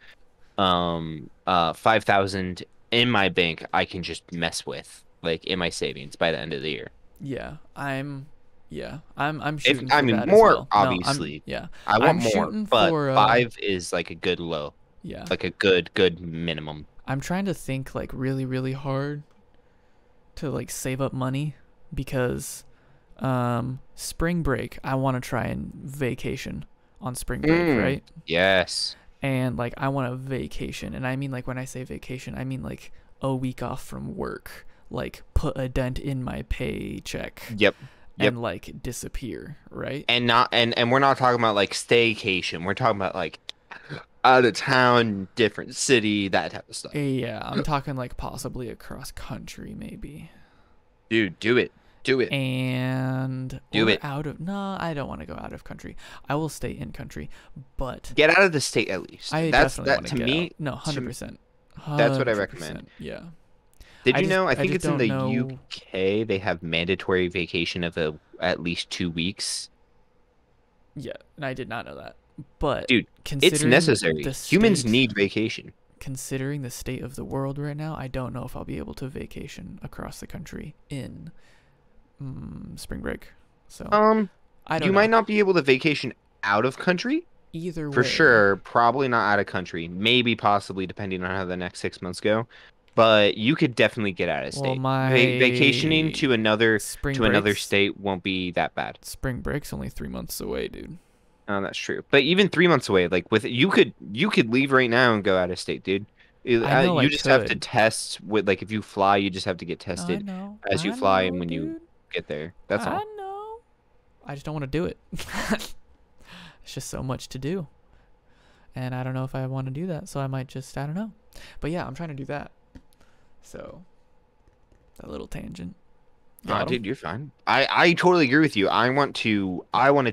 5,000 in my bank I can just mess with, like in my savings by the end of the year. Yeah, I'm. Yeah, I'm If shooting I for mean that as more, well. No, I'm. obviously. Yeah, I want I'm more, shooting but for. 5 is like a good low, Yeah, like a good minimum. I'm trying to think like really, really hard to like save up money because, spring break. I want to try and vacation on spring break, Mm, right? yes. And like I want a vacation, and I mean like when I say vacation, I mean like a week off from work, like put a dent in my paycheck Yep. Yep. and like disappear, right? And not and we're not talking about like staycation. We're talking about like out of town, different city, that type of stuff. Yeah, I'm talking like possibly across country maybe. Dude, do it. Do it. And Do or it. out of no, I don't want to go out of country. I will stay in country, but Get out of the state at least. I That's definitely that want to to get out. me, No, to 100%. that's what I recommend. 100%. Yeah. Did you know? I I think just it's in don't the know. UK they have mandatory vacation of at least 2 weeks. Yeah, and I did not know that. But Dude, it's considering necessary. the Humans state, need vacation. considering the state of the world right now, I don't know if I'll be able to vacation across the country in spring break. So Um, I you don't might know. not be able to vacation out of country Either for way, sure. Probably not out of country. Maybe possibly depending on how the next 6 months go. But you could definitely get out of well, state. Vacationing my to another state won't be that bad. spring break's only 3 months away, dude. That's true. But even 3 months away, like with you could leave right now and go out of state, dude. I know I You just have to could. test with like if you fly, you just have to get I tested know. as you I fly and know, when you dude. get there. That's I all. know. I just don't want to do it. It's just so much to do. And I don't know if I want to do that, so I might just I don't know. But yeah, I'm trying to do that. So that little tangent. Ah, Got him. dude, you're fine. I totally agree with you. I want to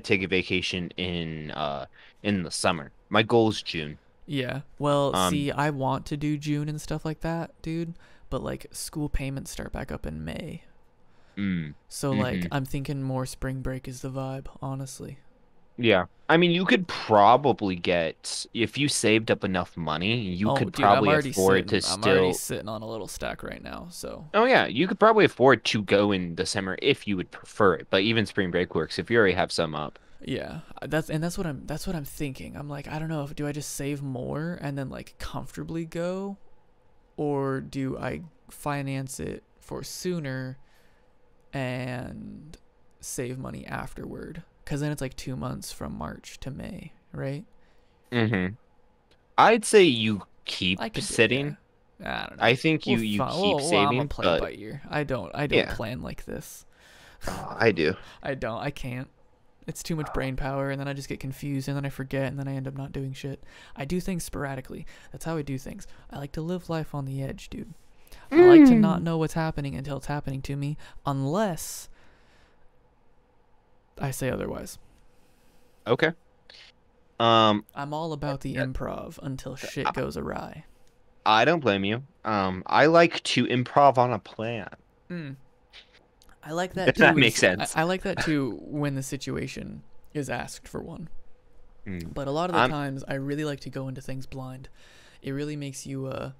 take a vacation in the summer. My goal is June. Yeah. Well, Um, see, I want to do June and stuff like that, dude. But like school payments start back up in May. mm, So like hmm I'm thinking more spring break is the vibe, honestly. Yeah. I mean, you could probably get if you saved up enough money, you Oh, could dude, I'm probably already afford to sitting. I'm already still. sitting on a little stack right now. So Oh yeah, you could probably afford to go in December if you would prefer it. But even spring break works if you already have some up. yeah, that's what I'm thinking. I'm like, I don't know if do I just save more and then like comfortably go, or do I finance it for sooner and save money afterward? Because then it's like 2 months from March to May, right? hmm I'd say you keep I could do it. Yeah. sitting. I don't know. I think We'll you find. keep Well, I'm gonna saving, play it but by ear. I don't yeah, plan like this. I do. I don't. I can't. It's too much brain power, and then I just get confused, and then I forget, and then I end up not doing shit. I do things sporadically. That's how I do things. I like to live life on the edge, dude. I like to not know what's happening until it's happening to me, unless I say otherwise. Okay. Um, I'm all about the improv until shit goes awry. I don't blame you. I like to improv on a plan. Mm. I like that If that too. makes sense. I like that too when the situation is asked for one. Mm. But a lot of the I'm times, I really like to go into things blind. It really makes you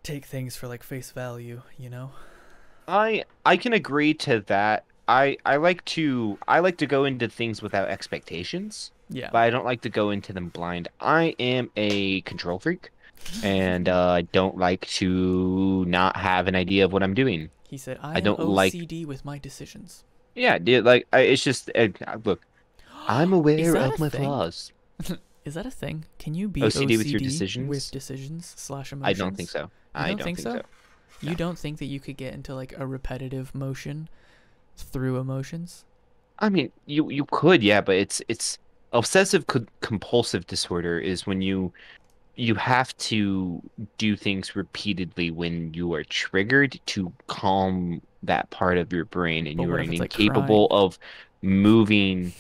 take things for like face value, you know? I can agree to that. I like to go into things without expectations, Yeah. but I don't like to go into them blind. I am a control freak, and I don't like to not have an idea of what I'm doing. He said, I I am don't like, OCD with my decisions. yeah, dude, like it's just look, I'm Is aware that a of my thing? flaws. Is that a thing? Can you be OCD with your OCD with decisions? decisions slash I don't think emotions? so. You I don't don't think think so? so. You No. don't think that you could get into like a repetitive motion through emotions? I mean, you could, yeah, but it's obsessive compulsive disorder is when you have to do things repeatedly when you are triggered to calm that part of your brain, and But you are what if it's like crying? incapable of moving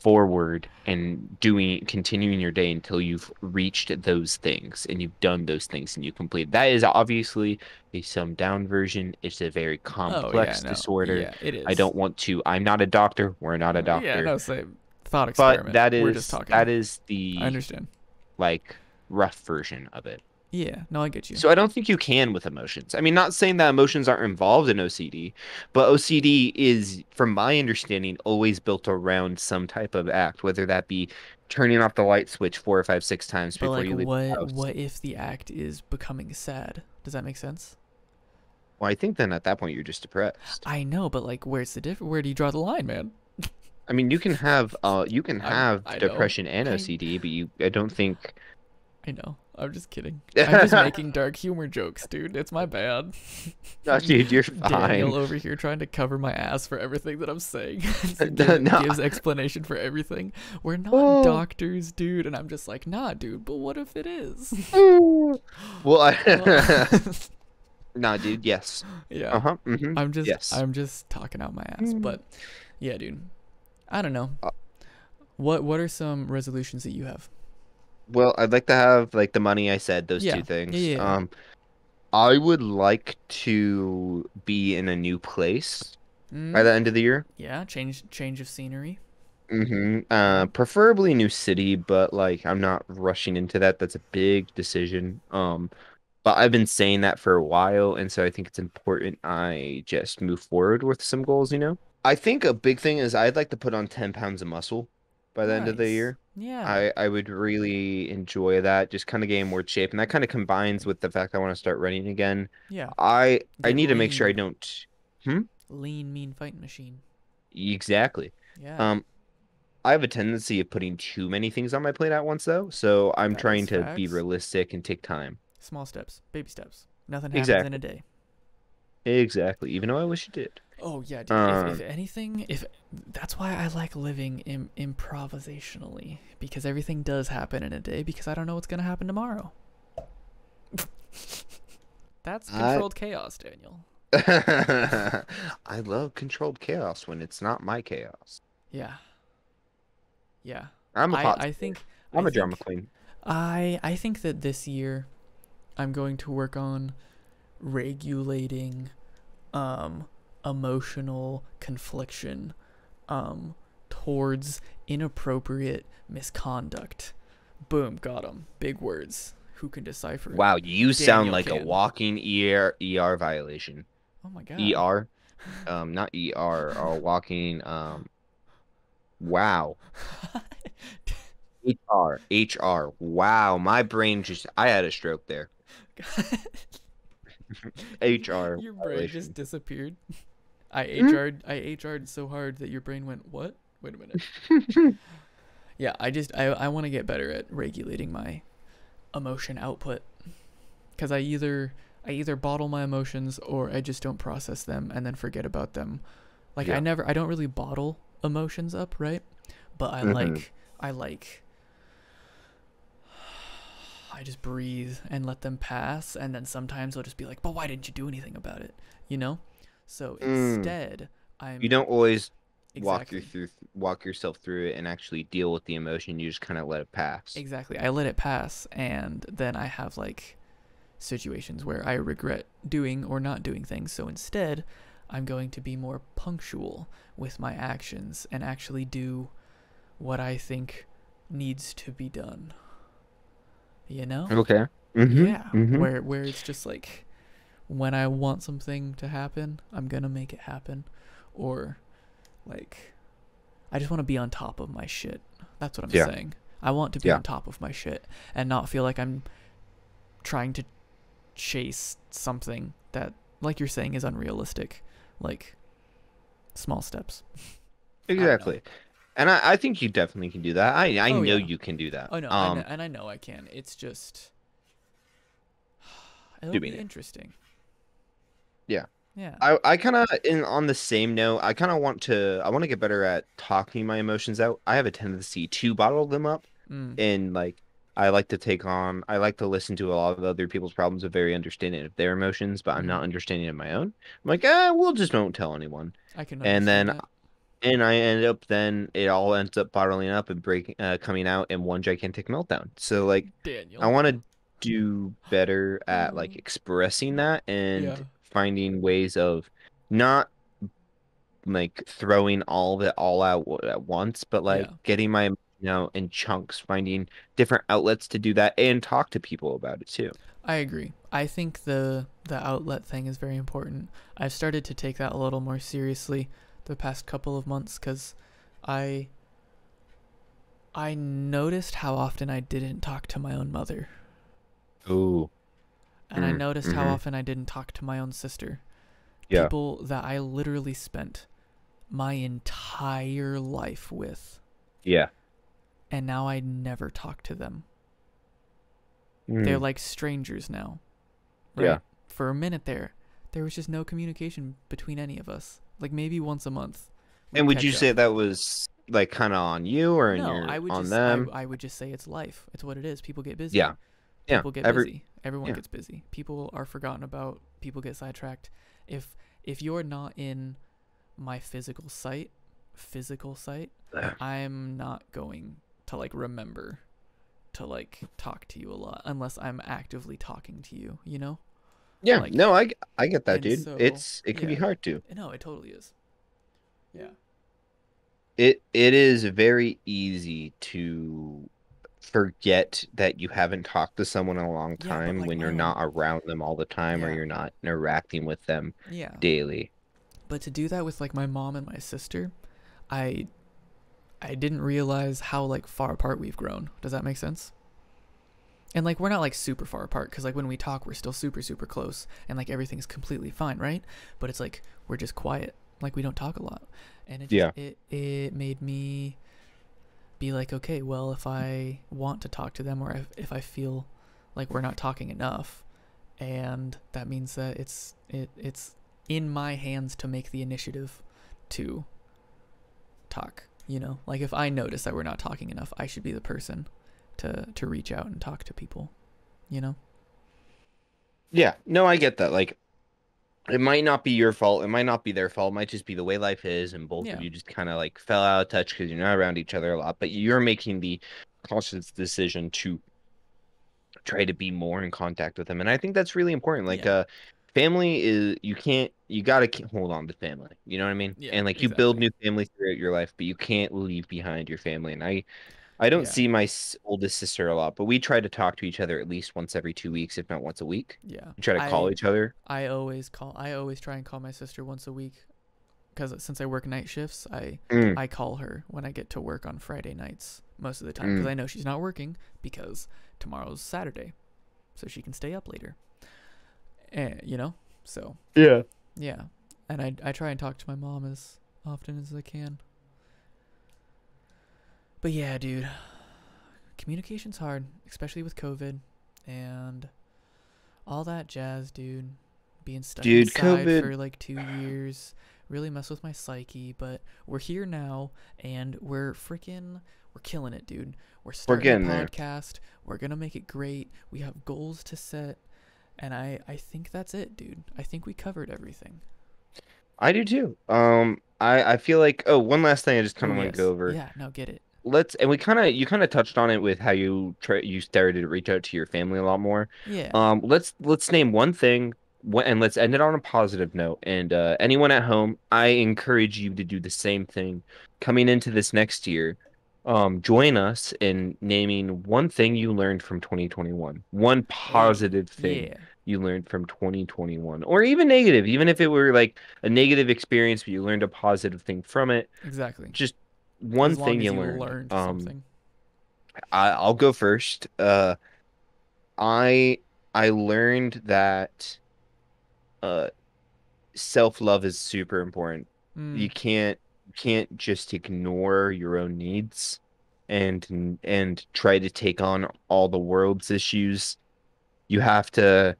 forward and continuing your day until you've reached those things and you've done those things and you complete. That is obviously a summed down version. It's a very Oh yeah, complex no, disorder. yeah, it I is. don't want to, I'm not a doctor. We're not a Yeah, doctor. no, same. Thought But experiment. We're just that talking. is I the understand. like rough version of it. Yeah, no, I get you. So I don't think you can with emotions. I mean, not saying that emotions aren't involved in OCD, but OCD is, from my understanding, always built around some type of act, whether that be turning off the light switch 4 or 5, 6 times But before like, you leave the house. what if the act is becoming sad? Does that make sense? Well, I think then at that point you're just depressed. I know, but like, where's the diff? Where do you draw the line, man? I mean, you can have I know. depression and I OCD, but I don't think. I know. I'm just kidding. I'm just making dark humor jokes, dude. It's my bad. No, dude, you're Daniel fine. over here trying to cover my ass for everything that I'm saying. No. Gives explanation for everything. We're not Oh. doctors, dude. And I'm just like, nah, dude. But what if it is? Well, Well, nah, dude, yes. yeah. Uh-huh. Mm-hmm. Yes. I'm just talking out my ass. Mm. But yeah, dude. I don't know. Uh, What are some resolutions that you have? Well, I'd like to have like the money I said, those two Yeah. Yeah. things. Yeah. Yeah. I would like to be in a new place by the Mm, end of the year. yeah. Change of scenery. Mm-hmm. Yeah. Preferably new city, but like I'm not rushing into that. That's a big decision. But I've been saying that for a while, and so I think it's important I just move forward with some goals, you know? I think a big thing is I'd like to put on 10 pounds of muscle by the end of the Nice. year. Yeah. I would really enjoy that, just kind of getting more shape. And that kind of combines with the fact I want to start running again. Yeah. I Get need to make sure I lean. don't. Hmm? Lean, mean fighting machine. Exactly. Yeah. Um, I have a tendency of putting too many things on my plate at once, though. So I'm That is trying to be facts. realistic and take time. Small steps, baby steps. Nothing happens in a Exactly. day. Exactly. Even though I wish it did. Oh yeah, dude. If Um, anything, if that's why I like living improvisationally, because everything does happen in a day because I don't know what's gonna happen tomorrow. That's I controlled chaos, Daniel. I love controlled chaos when it's not my chaos. Yeah. Yeah. I'm a I pot I sticker. think I I'm a drama think queen. I think that this year I'm going to work on regulating um emotional confliction towards inappropriate misconduct. Boom, got him. Big words. Who can decipher it? Wow, you sound Daniel like a can. walking ER violation. Oh my god. ER, not ER, or walking wow. HR. Wow, my brain just I had a stroke there. HR Your brain just violation. disappeared. I HR'd so hard that your brain went, "What? Wait a minute." Yeah, I want to get better at regulating my emotion output cuz I either bottle my emotions or I just don't process them and then forget about them. Like Yeah. I don't really bottle emotions up, right? But Hmm. I like I just breathe and let them pass, and then sometimes I'll just be like, "But why didn't you do anything about it?" You know? So Mm. instead, You I'm don't always exactly walk yourself through it and actually deal with the emotion. You just kind of let it pass. exactly. I let it pass, and then I have like situations where I regret doing or not doing things. So instead, I'm going to be more punctual with my actions and actually do what I think needs to be done. You know? Okay. Mm-hmm. Yeah. Mm-hmm. Where it's just like when I want something to happen, I'm gonna make it happen. Or like I just want to be on top of my shit. That's what I'm Yeah. saying. I want to be Yeah. on top of my shit and not feel like I'm trying to chase something that, like you're saying, is unrealistic. Like small steps. I don't know. Exactly. And I think you definitely can do that. I Oh know yeah. you can do that. Oh no. And I know I can. It's just it'll Doing be it. interesting. Yeah. Yeah. I kind of in on the same note, I want to get better at talking my emotions out. I have a tendency to bottle them up Mm. and like I like to listen to a lot of other people's problems of very understanding of their emotions, but I'm Mm-hmm. not understanding of my own. I'm like, we'll just don't tell anyone. I can And understand then that. I end up then it all ends up bottling up and breaking coming out in one gigantic meltdown. So like I Daniel. want to do better at like expressing that and Yeah. finding ways of not like throwing all of it all out at once, but like Yeah. getting my out in chunks, finding different outlets to do that and talk to people about it too. I agree. I think the outlet thing is very important. I've started to take that a little more seriously the past couple of months cuz I I noticed how often I didn't talk to my own mother, Ooh. and I noticed how Mm-hmm. often I didn't talk to my own sister. Yeah. People that I literally spent my entire life with, Yeah. and now I never talk to them. They're Mm. like strangers now, Yeah. right? For a minute there was just no communication between any of us. Like maybe once a month And we'd would you catch say up. that was like kind of on you or in No, your I would on just them? I would just say it's life. It's what it is. People get busy. Yeah. Yeah. People get Every busy. Everyone yeah. gets busy. People are forgotten about. People get sidetracked. If if you're not in my physical sight, I'm not going to like remember to like talk to you a lot unless I'm actively talking to you, you know? Yeah. Like No, I get that, and dude. so It can be yeah. hard to. No, it totally is. Yeah. It is very easy to forget that you haven't talked to someone in a long Yeah, but time like when my you're own not around them all the time or yeah. you're not interacting with them Yeah. daily. But to do that with like my mom and my sister, I I didn't realize how like far apart we've grown. Does that make sense? And like we're not like super far apart because like when we talk we're still super close and like everything's completely fine, right? But it's like we're just quiet, like we don't talk a lot, and Yeah. it made me be like, okay, well if I want to talk to them or if I feel like we're not talking enough, and that means that it's in my hands to make the initiative to talk. You know, like if I notice that we're not talking enough, I should be the person to reach out and talk to people. You know? Yeah. No, I get that. Like it might not be your fault. It might not be their fault. It might just be the way life is, and both of Yeah, you just kind of like fell out of touch because you're not around each other a lot. But you're making the conscious decision to try to be more in contact with them, and I think that's really important. Like, yeah, family is you gotta hold on to family. You know what I mean? yeah, And like you build exactly. new families throughout your life, but you can't leave behind your family. And I don't Yeah, see my oldest sister a lot, but we try to talk to each other at least once every 2 weeks, if not once a week. yeah. We try to call each other. I always try and call my sister once a week because since I work night shifts, Mm, I call her when I get to work on Friday nights most of the time because mm. I know she's not working because tomorrow's Saturday, so she can stay up later. And you know, so Yeah. yeah, and I try and talk to my mom as often as I can. But yeah, dude, communication's hard, especially with COVID and all that jazz, dude. being stuck Dude, inside COVID, for like 2 years really messed with my psyche, but we're here now and we're killing it, dude. We're we're starting the getting there. podcast. We're gonna make it great. We have goals to set, and I think that's it, dude. I think we covered everything. I do too. I feel like, oh, one last thing I just kind Oh of want to go yes, over. yeah. No, get it. Let's and we kind of you kind of touched on it with how you started to reach out to your family a lot more. Yeah. Let's name one thing and let's end it on a positive note. And anyone at home, I encourage you to do the same thing coming into this next year. Join us in naming one thing you learned from 2021, one Hey. positive thing Yeah. you learned from 2021, or even negative, even if it were like a negative experience, but you learned a positive thing from it. Exactly. Just one As long thing as you you learned. learned something. I'll go first. I I learned that uh self-love is super important. Hmm. You can't just ignore your own needs and try to take on all the world's issues. You have to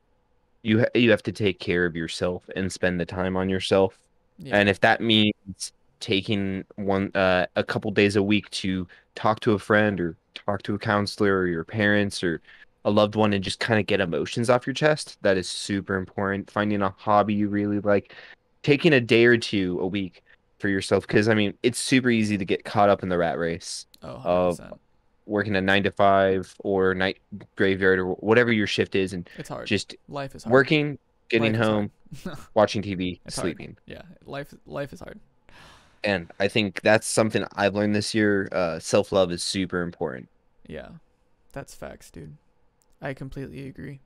you have to take care of yourself and spend the time on yourself. Yeah. And if that means taking a couple days a week to talk to a friend or talk to a counselor or your parents or a loved one and just kind of get emotions off your chest, that is super important. Finding a hobby you really like, taking a day or two a week for yourself, because I mean, it's super easy to get caught up in the rat race Oh, of 100%. working a 9 to 5 or night graveyard or whatever your shift is, and It's hard. just Life is hard. working, getting Life is hard. home, watching TV, It's hard. sleeping. Yeah. Life is hard. And I think that's something I've learned this year. Self-love is super important. Yeah. That's facts, dude. I completely agree.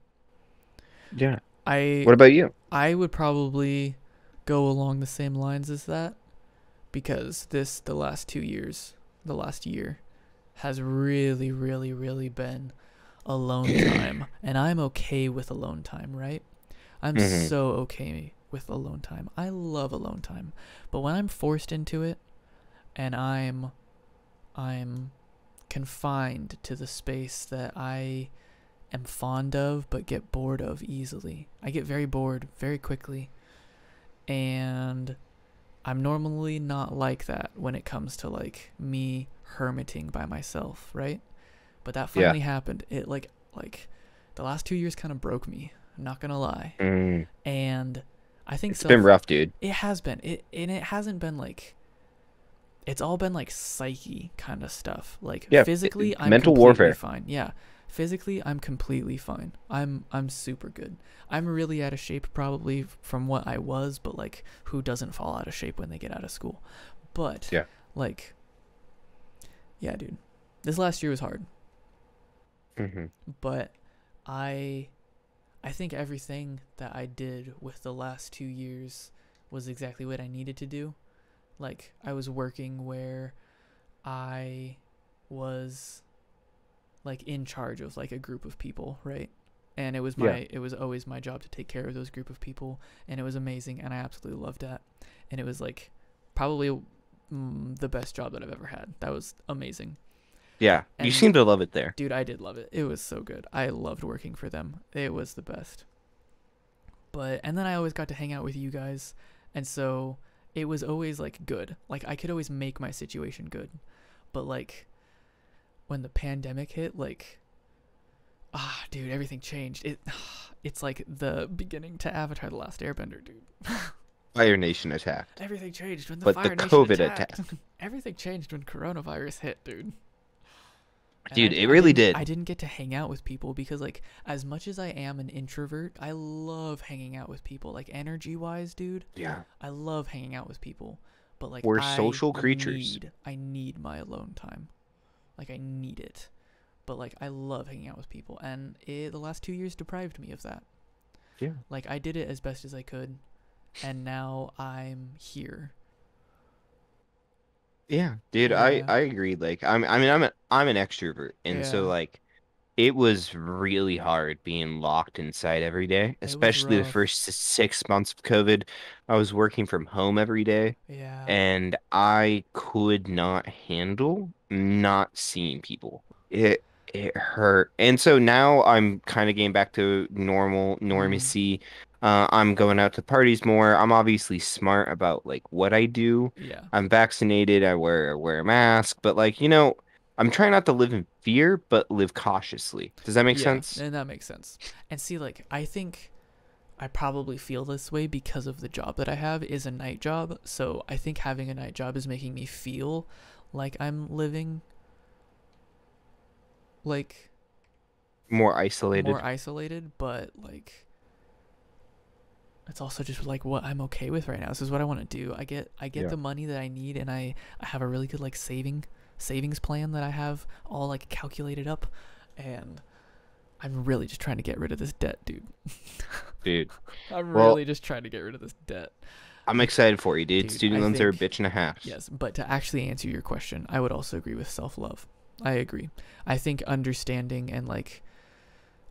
Yeah. I What about you? I would probably go along the same lines as that because the last 2 years, the last year has really really been alone time, and I'm okay with alone time, right? I'm Hmm. so okay with alone time. I love alone time. But when I'm forced into it and I'm confined to the space that I am fond of but get bored of easily. I get very bored very quickly, and I'm normally not like that when it comes to like me hermiting by myself, right? But that Yeah. finally happened. It like the last 2 years kind of broke me. I'm not gonna lie. Mm. And I think It's been self rough, dude. it has been it hasn't been like it's all been like psyche kind of stuff. Like Yeah. physically, I'm Mental completely warfare. fine. Yeah, physically, I'm completely fine. I'm super good. I'm really out of shape probably from what I was, but like who doesn't fall out of shape when they get out of school? But Yeah. like, yeah, dude, this last year was hard, Hmm. but I I think everything that I did with the last 2 years was exactly what I needed to do. Like I was working where I was like in charge of like a group of people, right? And Yeah. it was always my job to take care of those group of people, and it was amazing, and I absolutely loved that. And it was like probably the best job that I've ever had. That was amazing. Yeah. You And seem to love it there. dude, I did love it. It was so good. I loved working for them. It was the best. But and then I always got to hang out with you guys, and so it was always like good. Like I could always make my situation good. But like when the pandemic hit, like dude, everything changed. It's like the beginning to Avatar: The Last Airbender, dude. Fire Nation attacked. Everything changed when the But the Fire Nation COVID attacked. attack. Everything changed when coronavirus hit, dude. And Dude, it really I did. didn't get to hang out with people because like as much as I am an introvert, I love hanging out with people. Like energy wise, dude, Yeah. I love hanging out with people. But like We're social creatures. I need my alone time. Like I need it. But like I love hanging out with people, and the last 2 years deprived me of that. Yeah. Like I did it as best as I could, and now I'm here. Yeah, dude, Yeah. I agree. Like I'm an extrovert, and so Yeah. like it was really hard being locked inside every day, It was especially the rough. first 6 months of COVID. I was working from home every day, Yeah. and I could not handle not seeing people. It hurt. And so now I'm kind of getting back to normal Mm. normacy. I'm going out to parties more. I'm obviously smart about like what I do. Yeah. I'm vaccinated. I wear a mask, but like, I'm trying not to live in fear, but live cautiously. Does that make Yeah, sense? and that makes sense. And see, like, I think I probably feel this way because of the job that I have is a night job. So I think having a night job is making me feel like I'm living like More more isolated. isolated, but like it's also just like what I'm okay with right now. This is what I want to do. I get Yeah. the money that I need, and I have a really good like savings plan that I have all like calculated up, and I'm really just trying to get rid of this debt, dude. Dude. I'm Well, really just trying to get rid of this debt. I'm excited for you, dude. Dude, Student I loans are a think bitch and a half. yes, but to actually answer your question, I would also agree with self-love. I agree. I think understanding and like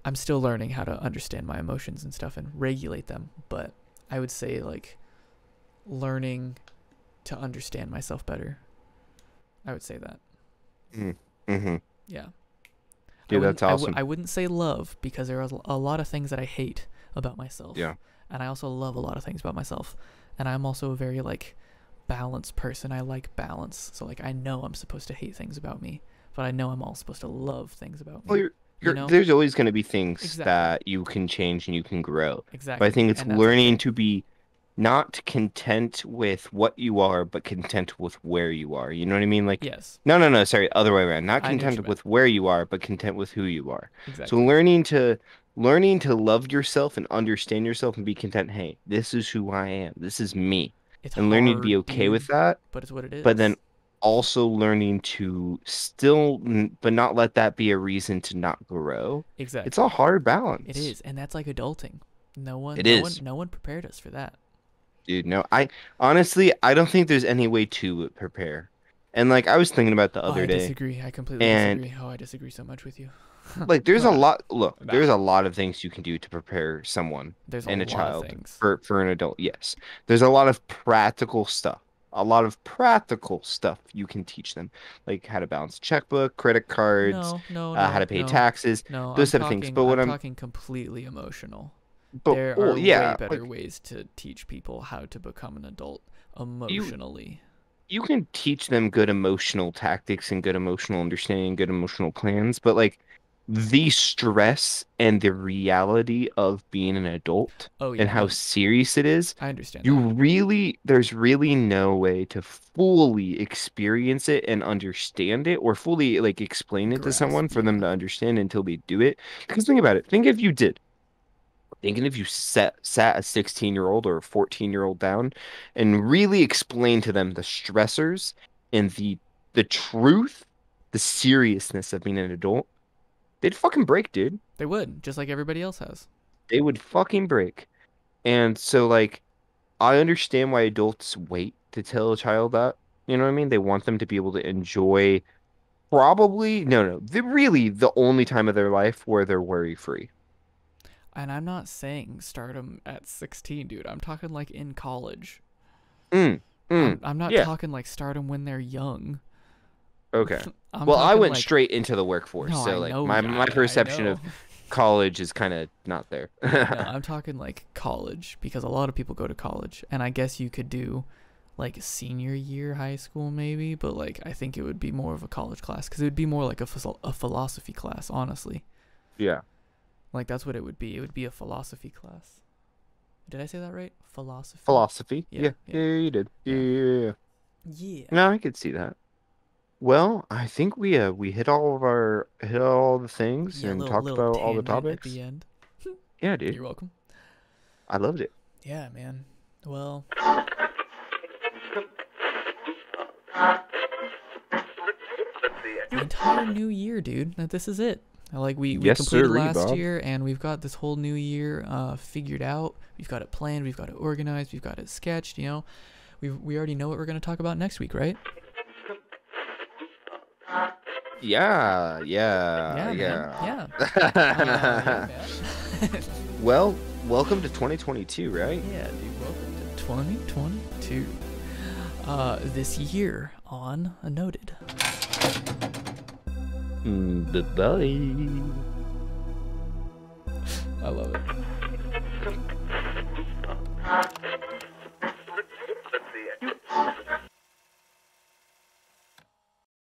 I'm still learning how to understand my emotions and stuff and regulate them, but I would say like learning to understand myself better. I would say that. Mm. Mm-hmm. Yeah. I Dude, wouldn't that's awesome. I wouldn't say love because there are a lot of things that I hate about myself. Yeah. And I also love a lot of things about myself. And I'm also a very like balanced person. I like balance. So like I know I'm supposed to hate things about me, but I know I'm all supposed to love things about Well, me. You know? there's always going to be things Exactly. that you can change and you can grow. But I Exactly. think it's And that's learning okay. to be not content with what you are, but content with where you are. You know what I mean? Like, Yes. no, no, no, sorry, other way around. Not I knew what you content meant. with where you are, but content with who you are. So Exactly. learning to love yourself and understand yourself and be content. Hey, this is who I am. This is me. It's And learning to be hard, okay dude, with that, but it's what it but then is. also learning to still, but not let that be a reason to not grow. It's a Exactly. hard It balance. is, and that's like adulting. It is. No one prepared us for that. Dude, no, I honestly, I don't think there's any way to prepare. And like I was thinking about the Oh, other I day, disagree. I completely and disagree. Oh, I disagree so much with you. like there's a lot, look, Nah, there's a lot of things you can do to prepare someone there's a and a lot of child things. for an adult. Yes. There's a lot of practical stuff. A lot of practical stuff you can teach them, like how to balance a checkbook, credit cards, No, no, how to no, pay no, taxes, no. those type of things. But what I'm I'm, talking completely emotional. but There oh are way yeah, better like ways to teach people how to become an adult you emotionally. you can teach them good emotional tactics and good emotional understanding, good emotional plans, but like the stress and the reality of being an adult Oh and yeah, how no, serious it is, I understand that. there's really no way to fully experience it and understand it or fully like explain it to someone Grasp, for them yeah. to understand until they do it. Because think about it. Think if you did. Thinking if you sat a 16-year-old or a 14-year-old down and really explained to them the stressors and the truth, the seriousness of being an adult, they'd fucking break, dude. They would, just like everybody else has. They would fucking break. And so like I understand why adults wait to tell a child that. You know what I mean? They want them to be able to enjoy probably no, really the only time of their life where they're worry free. And I'm not saying start them at 16, dude. I'm talking like in college. Mm, I'm not yeah. talking like start them when they're young. Okay. I'm Well, I talking went like straight into the workforce, no, so I like know, my I perception know. of college is kind of not there. Yeah, no, I'm talking like college because a lot of people go to college, and I guess you could do like senior year high school maybe, but like I think it would be more of a college class because it would be more like a philosophy class, honestly. Yeah. Like that's what it would be. It would be a philosophy class. Did I say that right? Philosophy. Philosophy. Yeah, Yeah. yeah, Yeah, you did. Yeah, yeah. yeah, yeah. Yeah. Yeah. No, I could see that. Well, I think we hit all the things Yeah, and talked little about all the tangent at topics. the end. Yeah, dude. You're welcome. I loved it. Yeah, man. Well, the entire new year, dude. This is it. Like we Yes, completed sir, last Bob. year, and we've got this whole new year figured out. We've got it planned. We've got it organized. We've got it sketched. You know, we already know what we're gonna talk about next week, right? Yeah, yeah, Yeah, man. yeah. Yeah. Yeah, man. Well, welcome to 2022, right? Yeah, dude. Welcome to 2022. This year on a noted. Bye-bye. I love it.